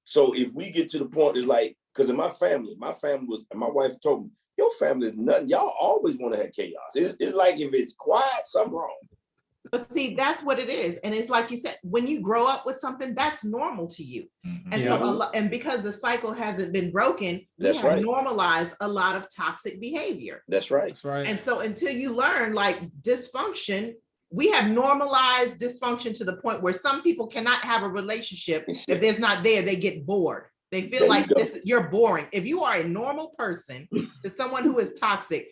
So if we get to the point, it's like, because in my family was, and my wife told me, your family is nothing. Y'all always want to have chaos. It's like if it's quiet, something wrong. But see, that's what it is. And it's like you said, when you grow up with something, that's normal to you. And so, and because the cycle hasn't been broken, we have normalized a lot of toxic behavior. That's right. That's right. And so until you learn like dysfunction, we have normalized dysfunction to the point where some people cannot have a relationship. If there's not there, they get bored. They feel like you're boring. If you are a normal person to someone who is toxic,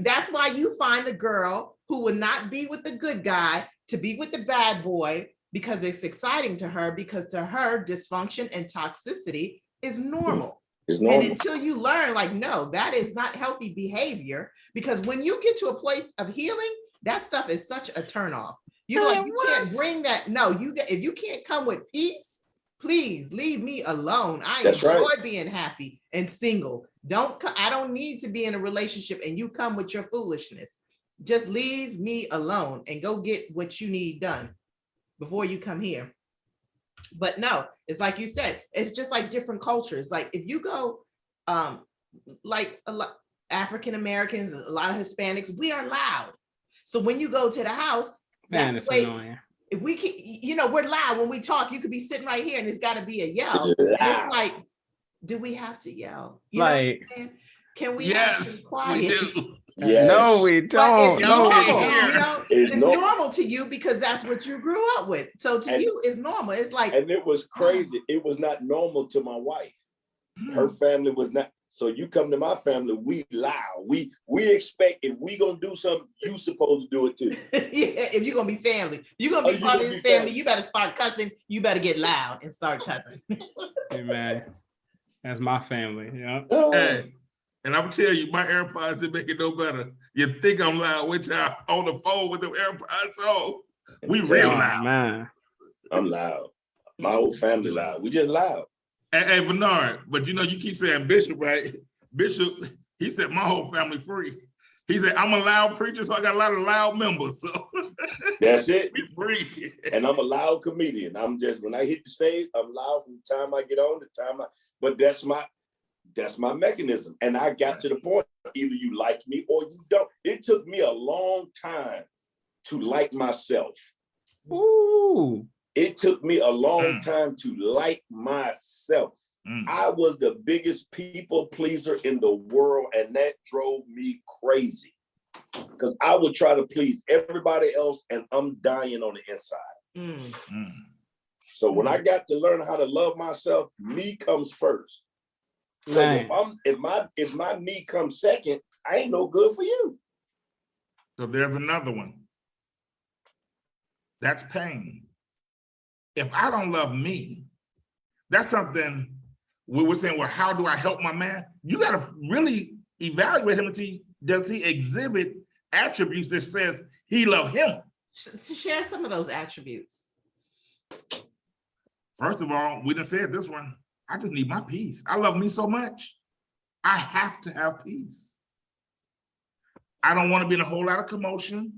that's why you find a girl who would not be with the good guy to be with the bad boy, because it's exciting to her, because to her dysfunction and toxicity is normal. It's normal. And until you learn, like, no, that is not healthy behavior, because when you get to a place of healing, that stuff is such a turnoff. You can't bring that. No, if you can't come with peace, please leave me alone. I enjoy being happy and single. I don't need to be in a relationship and you come with your foolishness. just leave me alone and go get what you need done before you come here. But no, it's like you said, it's just like different cultures. Like if you go, like a lot African Americans, a lot of Hispanics, we are loud. So when you go to the house, Man, that's it's the way. annoying. If we can, we're loud when we talk. You could be sitting right here, and it's got to be a yell. And it's like, do we have to yell? You know what I'm saying? Can we have some quiet? We do. Yes. No, we don't. It's Y'all normal, can't hear. it's normal to you because that's what you grew up with. So to you, it's normal. It's like, and it was crazy. It was not normal to my wife. Her family was not. So you come to my family, we loud. We expect if we gonna do something, you supposed to do it too. Yeah, if you're gonna be family, you're gonna be part of this family, you better start cussing. You better get loud and start cussing. Hey, man, that's my family. Yeah. Hey, and I'm telling you, my AirPods didn't make it no better. You think I'm loud? Wait till I'm on the phone with them AirPods on. We real loud. Man. I'm loud. My whole family loud. We just loud. Hey, Vernard, but you keep saying Bishop, right? Bishop, he said my whole family free. He said, I'm a loud preacher, so I got a lot of loud members. So that's it. We free. And I'm a loud comedian. I'm just, when I hit the stage, I'm loud from the time I get on, but that's my mechanism. And I got to the point, either you like me or you don't. It took me a long time to like myself. Ooh. It took me a long time to like myself. I was the biggest people pleaser in the world, and that drove me crazy because I would try to please everybody else, and I'm dying on the inside. So when I got to learn how to love myself, me comes first. So if my me comes second, I ain't no good for you. So there's another one. That's pain. If I don't love me, that's something we were saying, well, how do I help my man? You got to really evaluate him and see, does he exhibit attributes that says he loves him? To share some of those attributes. First of all, we done said this one. I just need my peace. I love me so much. I have to have peace. I don't want to be in a whole lot of commotion.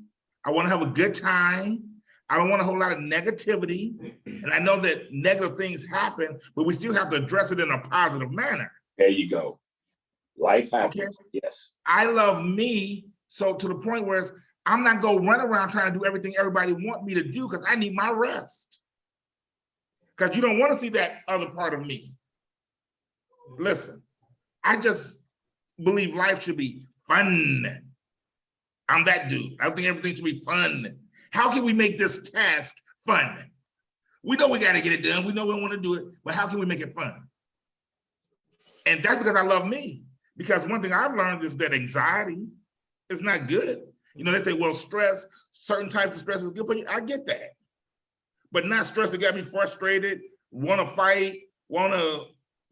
I want to have a good time. I don't want a whole lot of negativity. And I know that negative things happen, but we still have to address it in a positive manner. There you go. Life happens. Okay. Yes. I love me, so to the point where I'm not going to run around trying to do everything everybody wants me to do because I need my rest. Because you don't want to see that other part of me. Listen, I just believe life should be fun. I'm that dude. I think everything should be fun. How can we make this task fun? We know we got to get it done. We know we don't want to do it, but how can we make it fun? And that's because I love me. Because one thing I've learned is that anxiety is not good. They say, well, stress, certain types of stress is good for you. I get that. But not stress that got me frustrated, want to fight, want to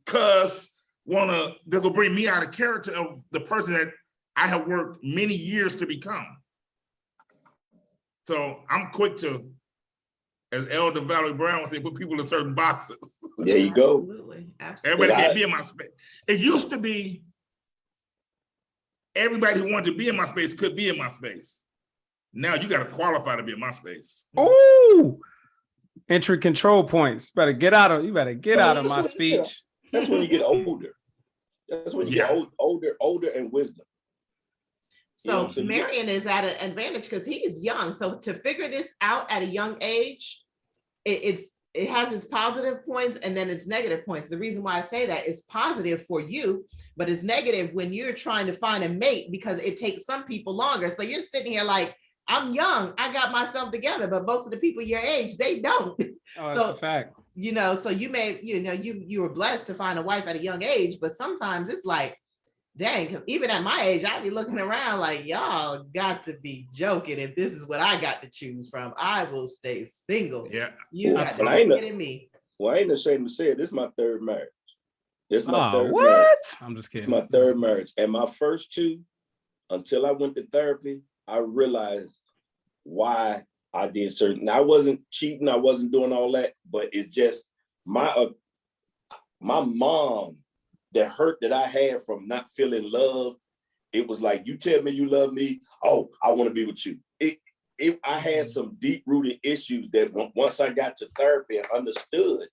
cuss, this will bring me out of character of the person that I have worked many years to become. So I'm quick to, as Elder Valerie Brown would say, put people in certain boxes. There you go. Absolutely. Everybody can't be in my space. It used to be everybody who wanted to be in my space could be in my space. Now you got to qualify to be in my space. Ooh, entry control points. You better get out of my speech. That's when you get older. That's when you get older and wisdom. So Marion is at an advantage because he is young. So to figure this out at a young age, it has its positive points and then its negative points. The reason why I say that is positive for you, but it's negative when you're trying to find a mate because it takes some people longer. So you're sitting here like, I'm young, I got myself together, but most of the people your age, they don't. Oh, that's a fact. So you may, you were blessed to find a wife at a young age, but sometimes it's like, dang, because even at my age, I'd be looking around like, y'all got to be joking. If this is what I got to choose from, I will stay single. Yeah. You got to be kidding me. Well, I ain't ashamed to say it. This is my third marriage. This is my third what? marriage. I'm just kidding. It's my third marriage. And my first two, until I went to therapy, I realized why I did certain. I wasn't cheating. I wasn't doing all that. But it's just my mom, the hurt that I had from not feeling love It was like, you tell me you love me, oh, I want to be with you. I had some deep-rooted issues that once I got to therapy and understood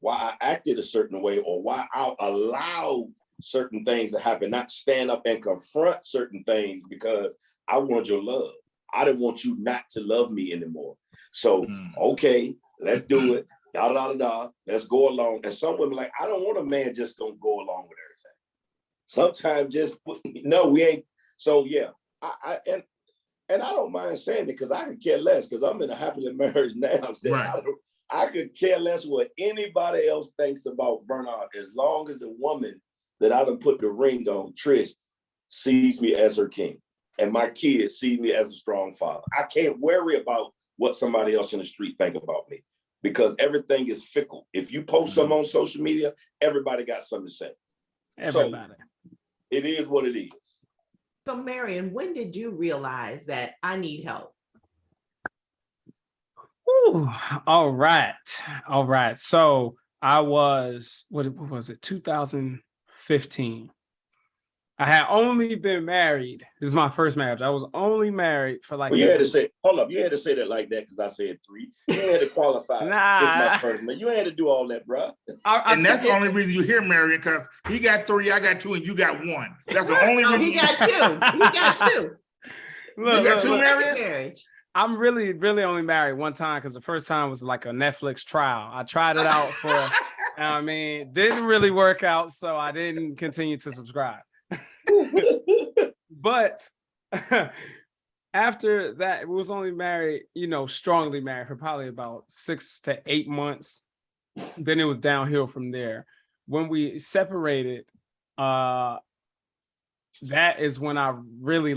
why I acted a certain way or why I allowed certain things to happen, not stand up and confront certain things because I wanted your love. I didn't want you not to love me anymore. So, okay, let's do it. Let's go along. And some women like, I don't want a man just gonna go along with everything. Sometimes just, no, we ain't. So yeah, and I don't mind saying it because I could care less because I'm in a happily marriage now. Right. I could care less what anybody else thinks about Vernard as long as the woman that I done put the ring on, Trish, sees me as her king. And my kids see me as a strong father. I can't worry about what somebody else in the street think about me because everything is fickle. If you post something on social media, everybody got something to say. Everybody. So it is what it is. So Marion, when did you realize that I need help? Ooh, all right. So I was, what was it, 2015. I had only been married. This is my first marriage. I was only married for like. Well, you had to say, hold up, you had to say that like that because I said 3. You had to qualify. Nah. This is my first man. You had to do all that, bro. And that's the only reason you hear Marion, because he got 3, I got 2, and you got 1. That's the only reason. He got 2. He got 2. Look, you got 2 look, marriage? I'm really only married one time because the first time was like a Netflix trial. I tried it out for, didn't really work out, so I didn't continue to subscribe. But after that, we was only married, strongly married for probably about 6 to 8 months. Then it was downhill from there. When we separated, that is when I really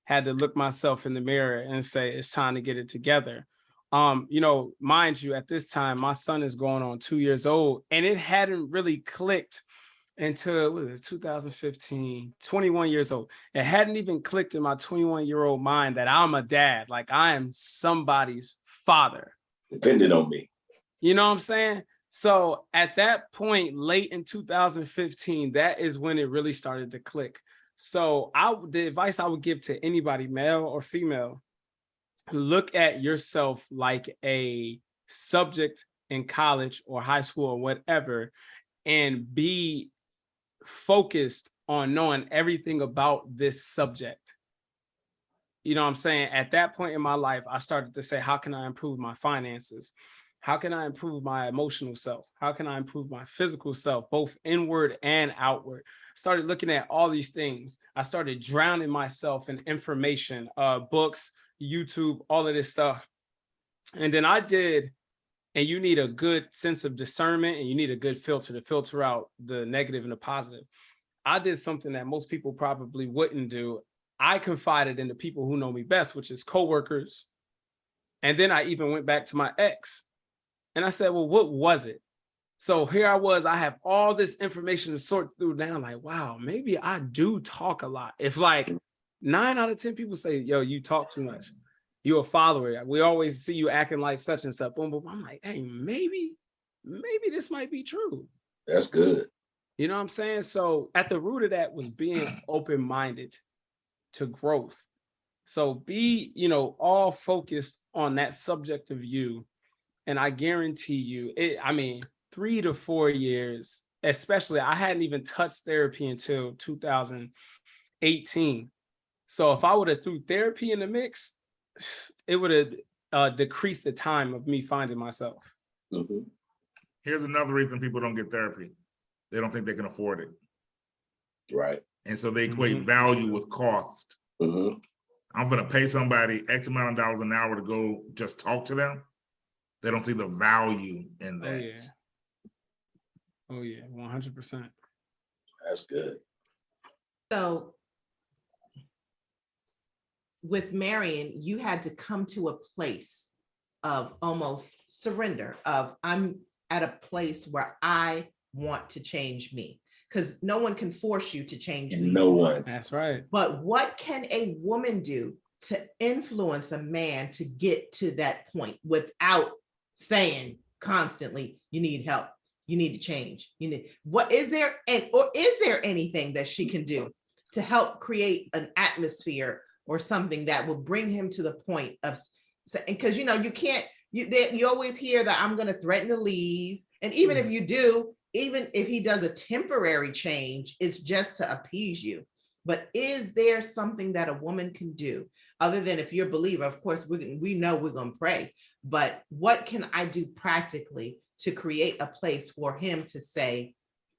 had to look myself in the mirror and say, it's time to get it together. Mind you, at this time, my son is going on 2 years old, and it hadn't really clicked until 2015, 21 years old. It hadn't even clicked in my 21-year-old mind that I'm a dad, like I am somebody's father. Depending on me. You know what I'm saying? So at that point, late in 2015, that is when it really started to click. So the advice I would give to anybody, male or female, look at yourself like a subject in college or high school or whatever, and be focused on knowing everything about this subject. You know what I'm saying? At that point in my life, I started to say, how can I improve my finances? How can I improve my emotional self? How can I improve my physical self, both inward and outward? Started looking at all these things. I started drowning myself in information, books, YouTube, all of this stuff. And then I did, and you need a good sense of discernment and you need a good filter to filter out the negative and the positive. I did something that most people probably wouldn't do. I confided in the people who know me best, which is coworkers. And then I even went back to my ex and I said, well, what was it? So here I was, I have all this information to sort through now. Like, wow, maybe I do talk a lot. If 9 out of 10 people say, yo, you talk too much, you're a follower, we always see you acting like such and such, boom, boom. I'm like, hey, maybe this might be true. That's good. You know what I'm saying? So at the root of that was being open-minded to growth. So be, all focused on that subject of you. And I guarantee you, 3 to 4 years, especially, I hadn't even touched therapy until 2018. So if I would have threw therapy in the mix, it would have decreased the time of me finding myself. Mm-hmm. Here's another reason people don't get therapy. They don't think they can afford it. Right. And so they equate value with cost. Mm-hmm. I'm going to pay somebody X amount of dollars an hour to go just talk to them. They don't see the value in that. Oh yeah, 100%. That's good. So with Marion, you had to come to a place of almost surrender, of I'm at a place where I want to change me, because no one can force you to change me. No one. That's right. But what can a woman do to influence a man to get to that point without saying constantly, you need help, you need to change, is there anything that she can do to help create an atmosphere or something that will bring him to the point of, because you can't, you always hear that I'm going to threaten to leave. And even if you do, even if he does a temporary change, it's just to appease you. But is there something that a woman can do other than, if you're a believer, of course, we know we're going to pray, but what can I do practically to create a place for him to say,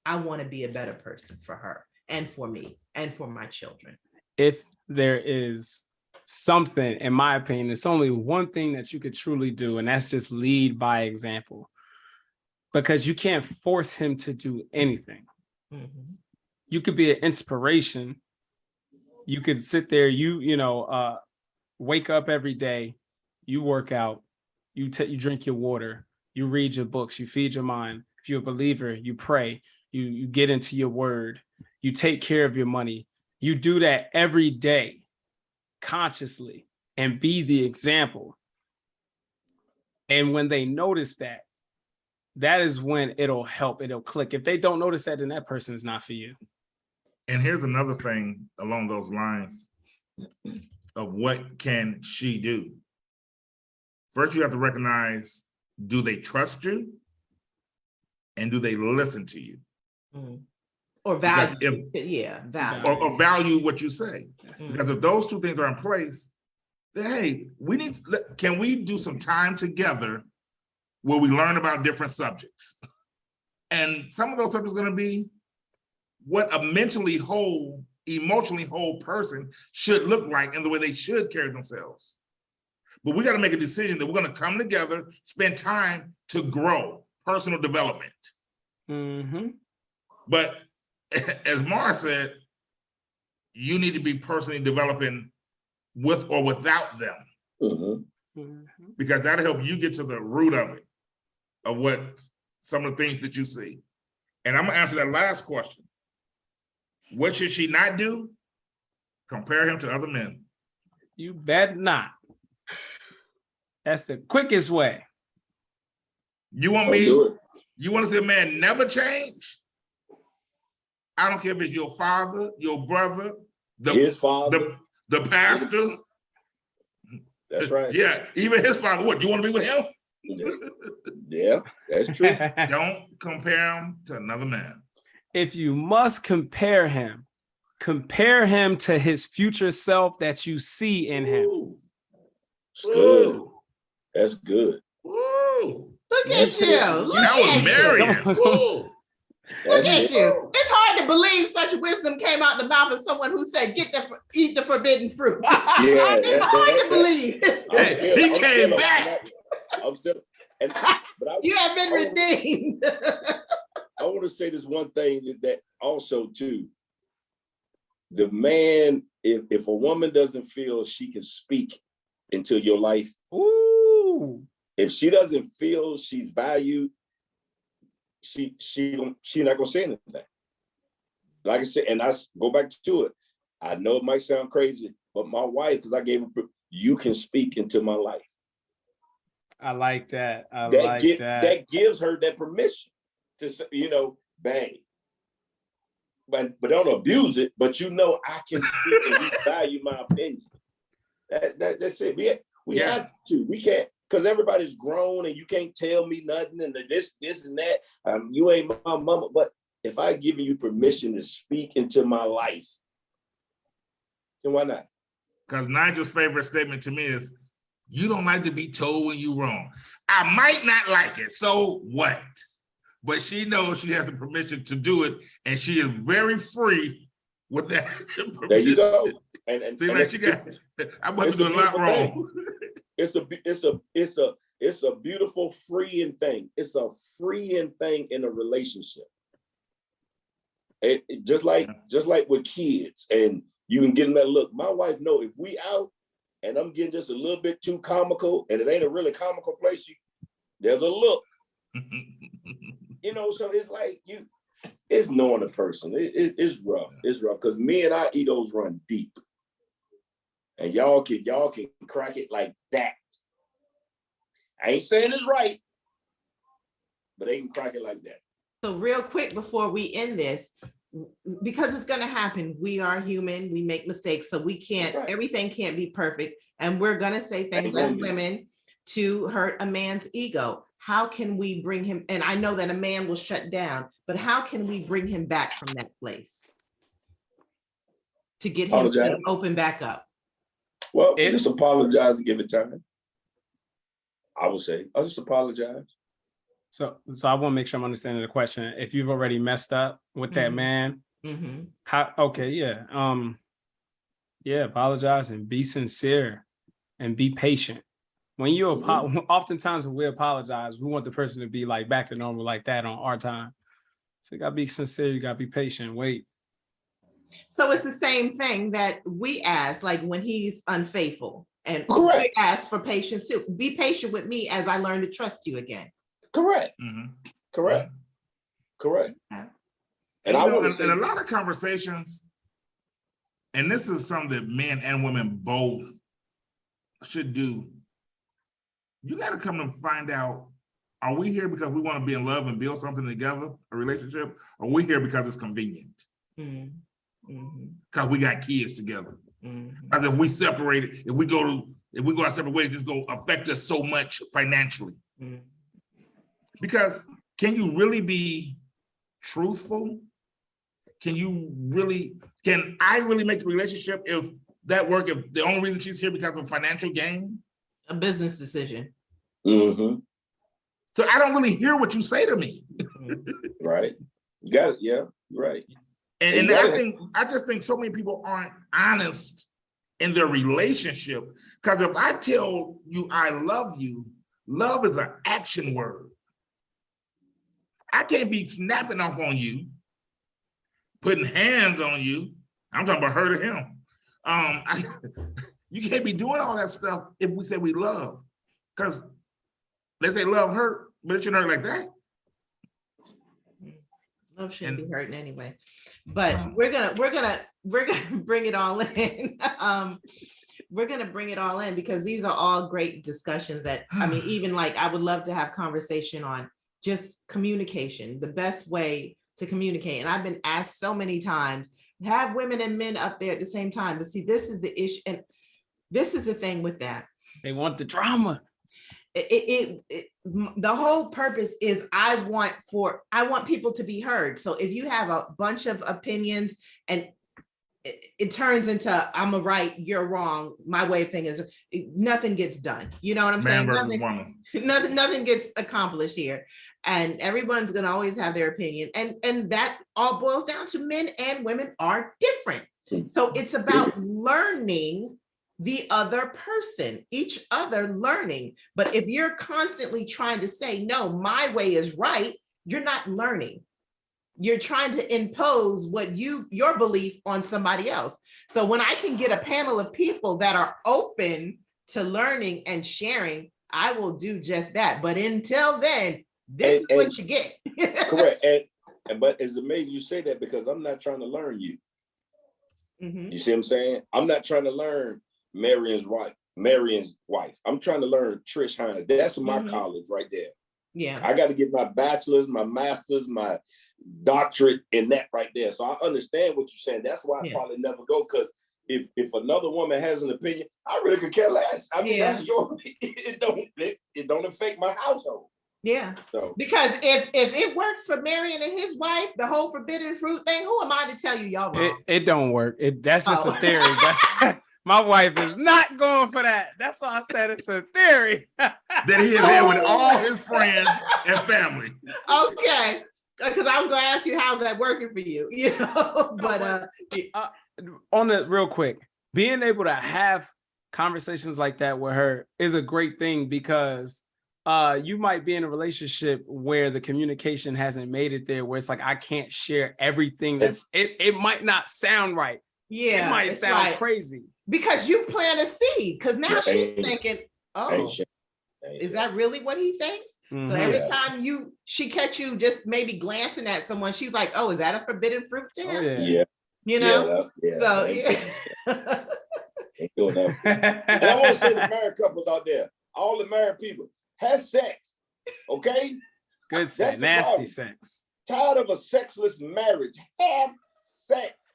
I want to be a better person for her and for me and for my children? If there is something, in my opinion, it's only one thing that you could truly do, and that's just lead by example, because you can't force him to do anything. Mm-hmm. You could be an inspiration. You could sit there, wake up every day, you work out, you drink your water, you read your books, you feed your mind. If you're a believer, you pray, you get into your word, you take care of your money. You do that every day consciously and be the example. And when they notice that, that is when it'll help, it'll click. If they don't notice that, then that person is not for you. And here's another thing along those lines of what can she do? First, you have to recognize, do they trust you? And do they listen to you? Mm. Or value, value. Or value what you say. Mm. Because if those two things are in place, then hey, can we do some time together where we learn about different subjects? And some of those subjects are going to be what a mentally whole, emotionally whole person should look like and the way they should carry themselves. But we got to make a decision that we're going to come together, spend time to grow, personal development. Mm-hmm. But as Mara said, you need to be personally developing with or without them. Mm-hmm. Mm-hmm. Because that'll help you get to the root of it, of what some of the things that you see. And I'm gonna answer that last question. What should she not do? Compare him to other men. You bet not. That's the quickest way. You want you want to see a man never change? I don't care if it's your father, your brother, his father, the pastor. That's right. Yeah, even his father. What, you want to be with him? Yeah, that's true. Don't compare him to another man. If you must compare him to his future self that you see in him. Ooh. It's good. That's good. Ooh. Look at you. That was Marion. Look at you. It's hard to believe such wisdom came out the mouth of someone who said, eat the forbidden fruit. Yeah, it's hard to believe. Hey, he came back. You have been redeemed. I want to say this one thing that also too, the man, if a woman doesn't feel she can speak into your life, ooh, if she doesn't feel she's valued, she not gonna say anything. Like I said, and I go back to it. I know it might sound crazy, but my wife, because I gave her, you can speak into my life. I like that. That gives her that permission to say, bang. But don't abuse it. But I can speak and you value my opinion. That's it. We have to. We can't, because everybody's grown and you can't tell me nothing and this and that. You ain't my mama. But if I give you permission to speak into my life, then why not? Because Nigel's favorite statement to me is, you don't like to be told when you're wrong. I might not like it, so what? But she knows she has the permission to do it, and she is very free with that. There you go. And see, like she got, I must be doing a lot wrong. It's a beautiful freeing thing. It's a freeing thing in a relationship. It just like with kids, and you can get them that look. My wife know if we out and I'm getting just a little bit too comical, and it ain't a really comical place, there's a look. So it's like it's knowing a person. It's rough. It's rough because me and our egos run deep, and y'all can crack it like that. I ain't saying it's right, but they can crack it like that. So real quick before we end this, because it's going to happen. We are human. We make mistakes. So we can't, Right. everything can't be perfect. And we're going to say things as women to hurt a man's ego. How can we bring him? And I know that a man will shut down, but how can we bring him back from that place to get him to open back up? Well, just apologize and give it time. I would say, I'll just apologize. So I want to make sure I'm understanding the question. If you've already messed up with that man, how? Okay, yeah, apologize and be sincere and be patient. When you oftentimes when we apologize, we want the person to be like back to normal like that on our time. So you gotta be sincere. You gotta be patient. Wait. So it's the same thing that we ask, like when he's unfaithful, and Correct. we ask for patience too. Be patient with me as I learn to trust you again. Correct. Correct. Yeah. And I want in a lot of conversations, and this is something that men and women both should do. You got to come and find out, are we here because we want to be in love and build something together, a relationship? Or are we here because it's convenient? Because we got kids together. Because if we separate, if we go our separate ways, it's going to affect us so much financially. Because can you really be truthful? Can I really make the relationship if the only reason she's here because of financial gain? A business decision. So I don't really hear what you say to me. Right. You got it. Yeah, right. And I just think so many people aren't honest in their relationship. Because if I tell you I love you, love is an action word. I can't be snapping off on you, putting hands on you. I'm talking about her to him. You can't be doing all that stuff if we say we love. Because they say love hurt, but it shouldn't hurt like that. Love shouldn't be hurting anyway. But we're gonna bring it all in. We're gonna bring it all in because these are all great discussions that, I mean, even like I would love to have conversation on just communication, the best way to communicate. And I've been asked so many times, have women and men up there at the same time. But see, this is the issue. And this is the thing with that. They want the drama. The whole purpose is I want people to be heard. So if you have a bunch of opinions and it turns into I'm a right, you're wrong, my way of thinking is nothing gets done. You know what I'm saying? Man versus woman. Nothing gets accomplished here. And everyone's gonna always have their opinion. And that all boils down to men and women are different. So it's about learning the other person, each other learning. But if you're constantly trying to say, no, my way is right, you're not learning. You're trying to impose your belief on somebody else. So when I can get a panel of people that are open to learning and sharing, I will do just that. But until then, this is what you get. Correct. But it's amazing you say that because I'm not trying to learn you. You see what I'm saying? I'm not trying to learn Marion's wife. I'm trying to learn Trish Hine. That's my college right there. Yeah. I got to get my bachelor's, my master's, my doctorate in that right there. So I understand what you're saying. That's why I probably never go, because if another woman has an opinion, I really could care less. I mean, that's your it don't affect my household. Yeah. So because if it works for Marion and his wife, the whole forbidden fruit thing, who am I to tell you y'all wrong? It don't work. That's just a theory. My wife is not going for that. That's why I said it's a theory. That he is here with all his friends and family. Okay. Because I was going to ask you, how's that working for you? You know, but on it real quick, being able to have conversations like that with her is a great thing, because you might be in a relationship where the communication hasn't made it there, where it's like, I can't share everything. It might not sound right. Yeah. It might sound crazy. Because you plant a seed, because now she's thinking, oh, is that really what he thinks? So every time she catch you just maybe glancing at someone, she's like, oh, is that a forbidden fruit to him? Yeah. You know? So ain't doing that. And I want to say to married couples out there, all the married people, have sex. Okay? Good sex, nasty sex. tired of a sexless marriage. Have sex.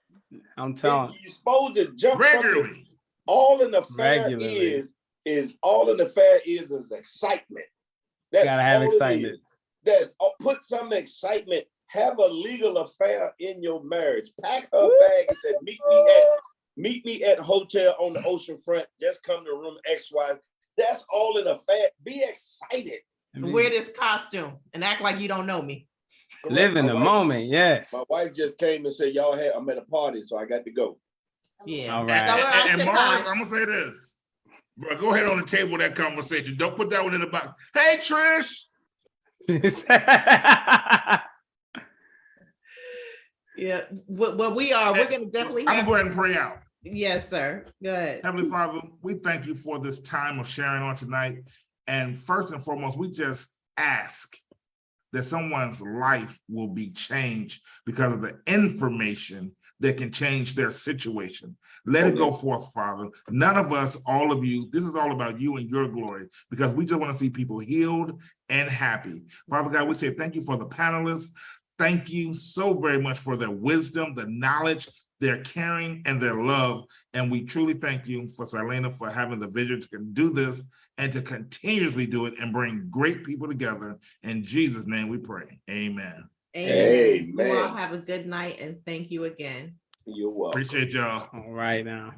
I'm telling. You're supposed to jump Regularly. all an affair Regularly. is all an affair is excitement. That's Gotta have all excitement. Put some excitement. Have a legal affair in your marriage. Pack her bag and say, meet me at hotel on the ocean front. Just come to room XY. That's all an affair. Be excited. Wear this costume and act like you don't know me. Live in the moment, yes. My wife just came and said, I'm at a party, so I got to go. Yeah. All right. And Mars, I'm gonna say this. Bro, go ahead on the table that conversation. Don't put that one in the box. Hey, Trish. Yeah. What we are, we're gonna definitely I'm have. gonna go ahead and pray out. Yes, sir. Good. Heavenly Father, we thank you for this time of sharing on tonight. And first and foremost, we just ask that someone's life will be changed because of the information that can change their situation. Let it go forth, Father. None of us, all of you, this is all about you and your glory, because we just want to see people healed and happy. Father God, we say thank you for the panelists. Thank you so very much for their wisdom, the knowledge, their caring, and their love. And we truly thank you for Silena for having the vision to do this and to continuously do it and bring great people together. In Jesus' name we pray. Amen. Amen. You all have a good night and thank you again. You're welcome. Appreciate y'all. All right now.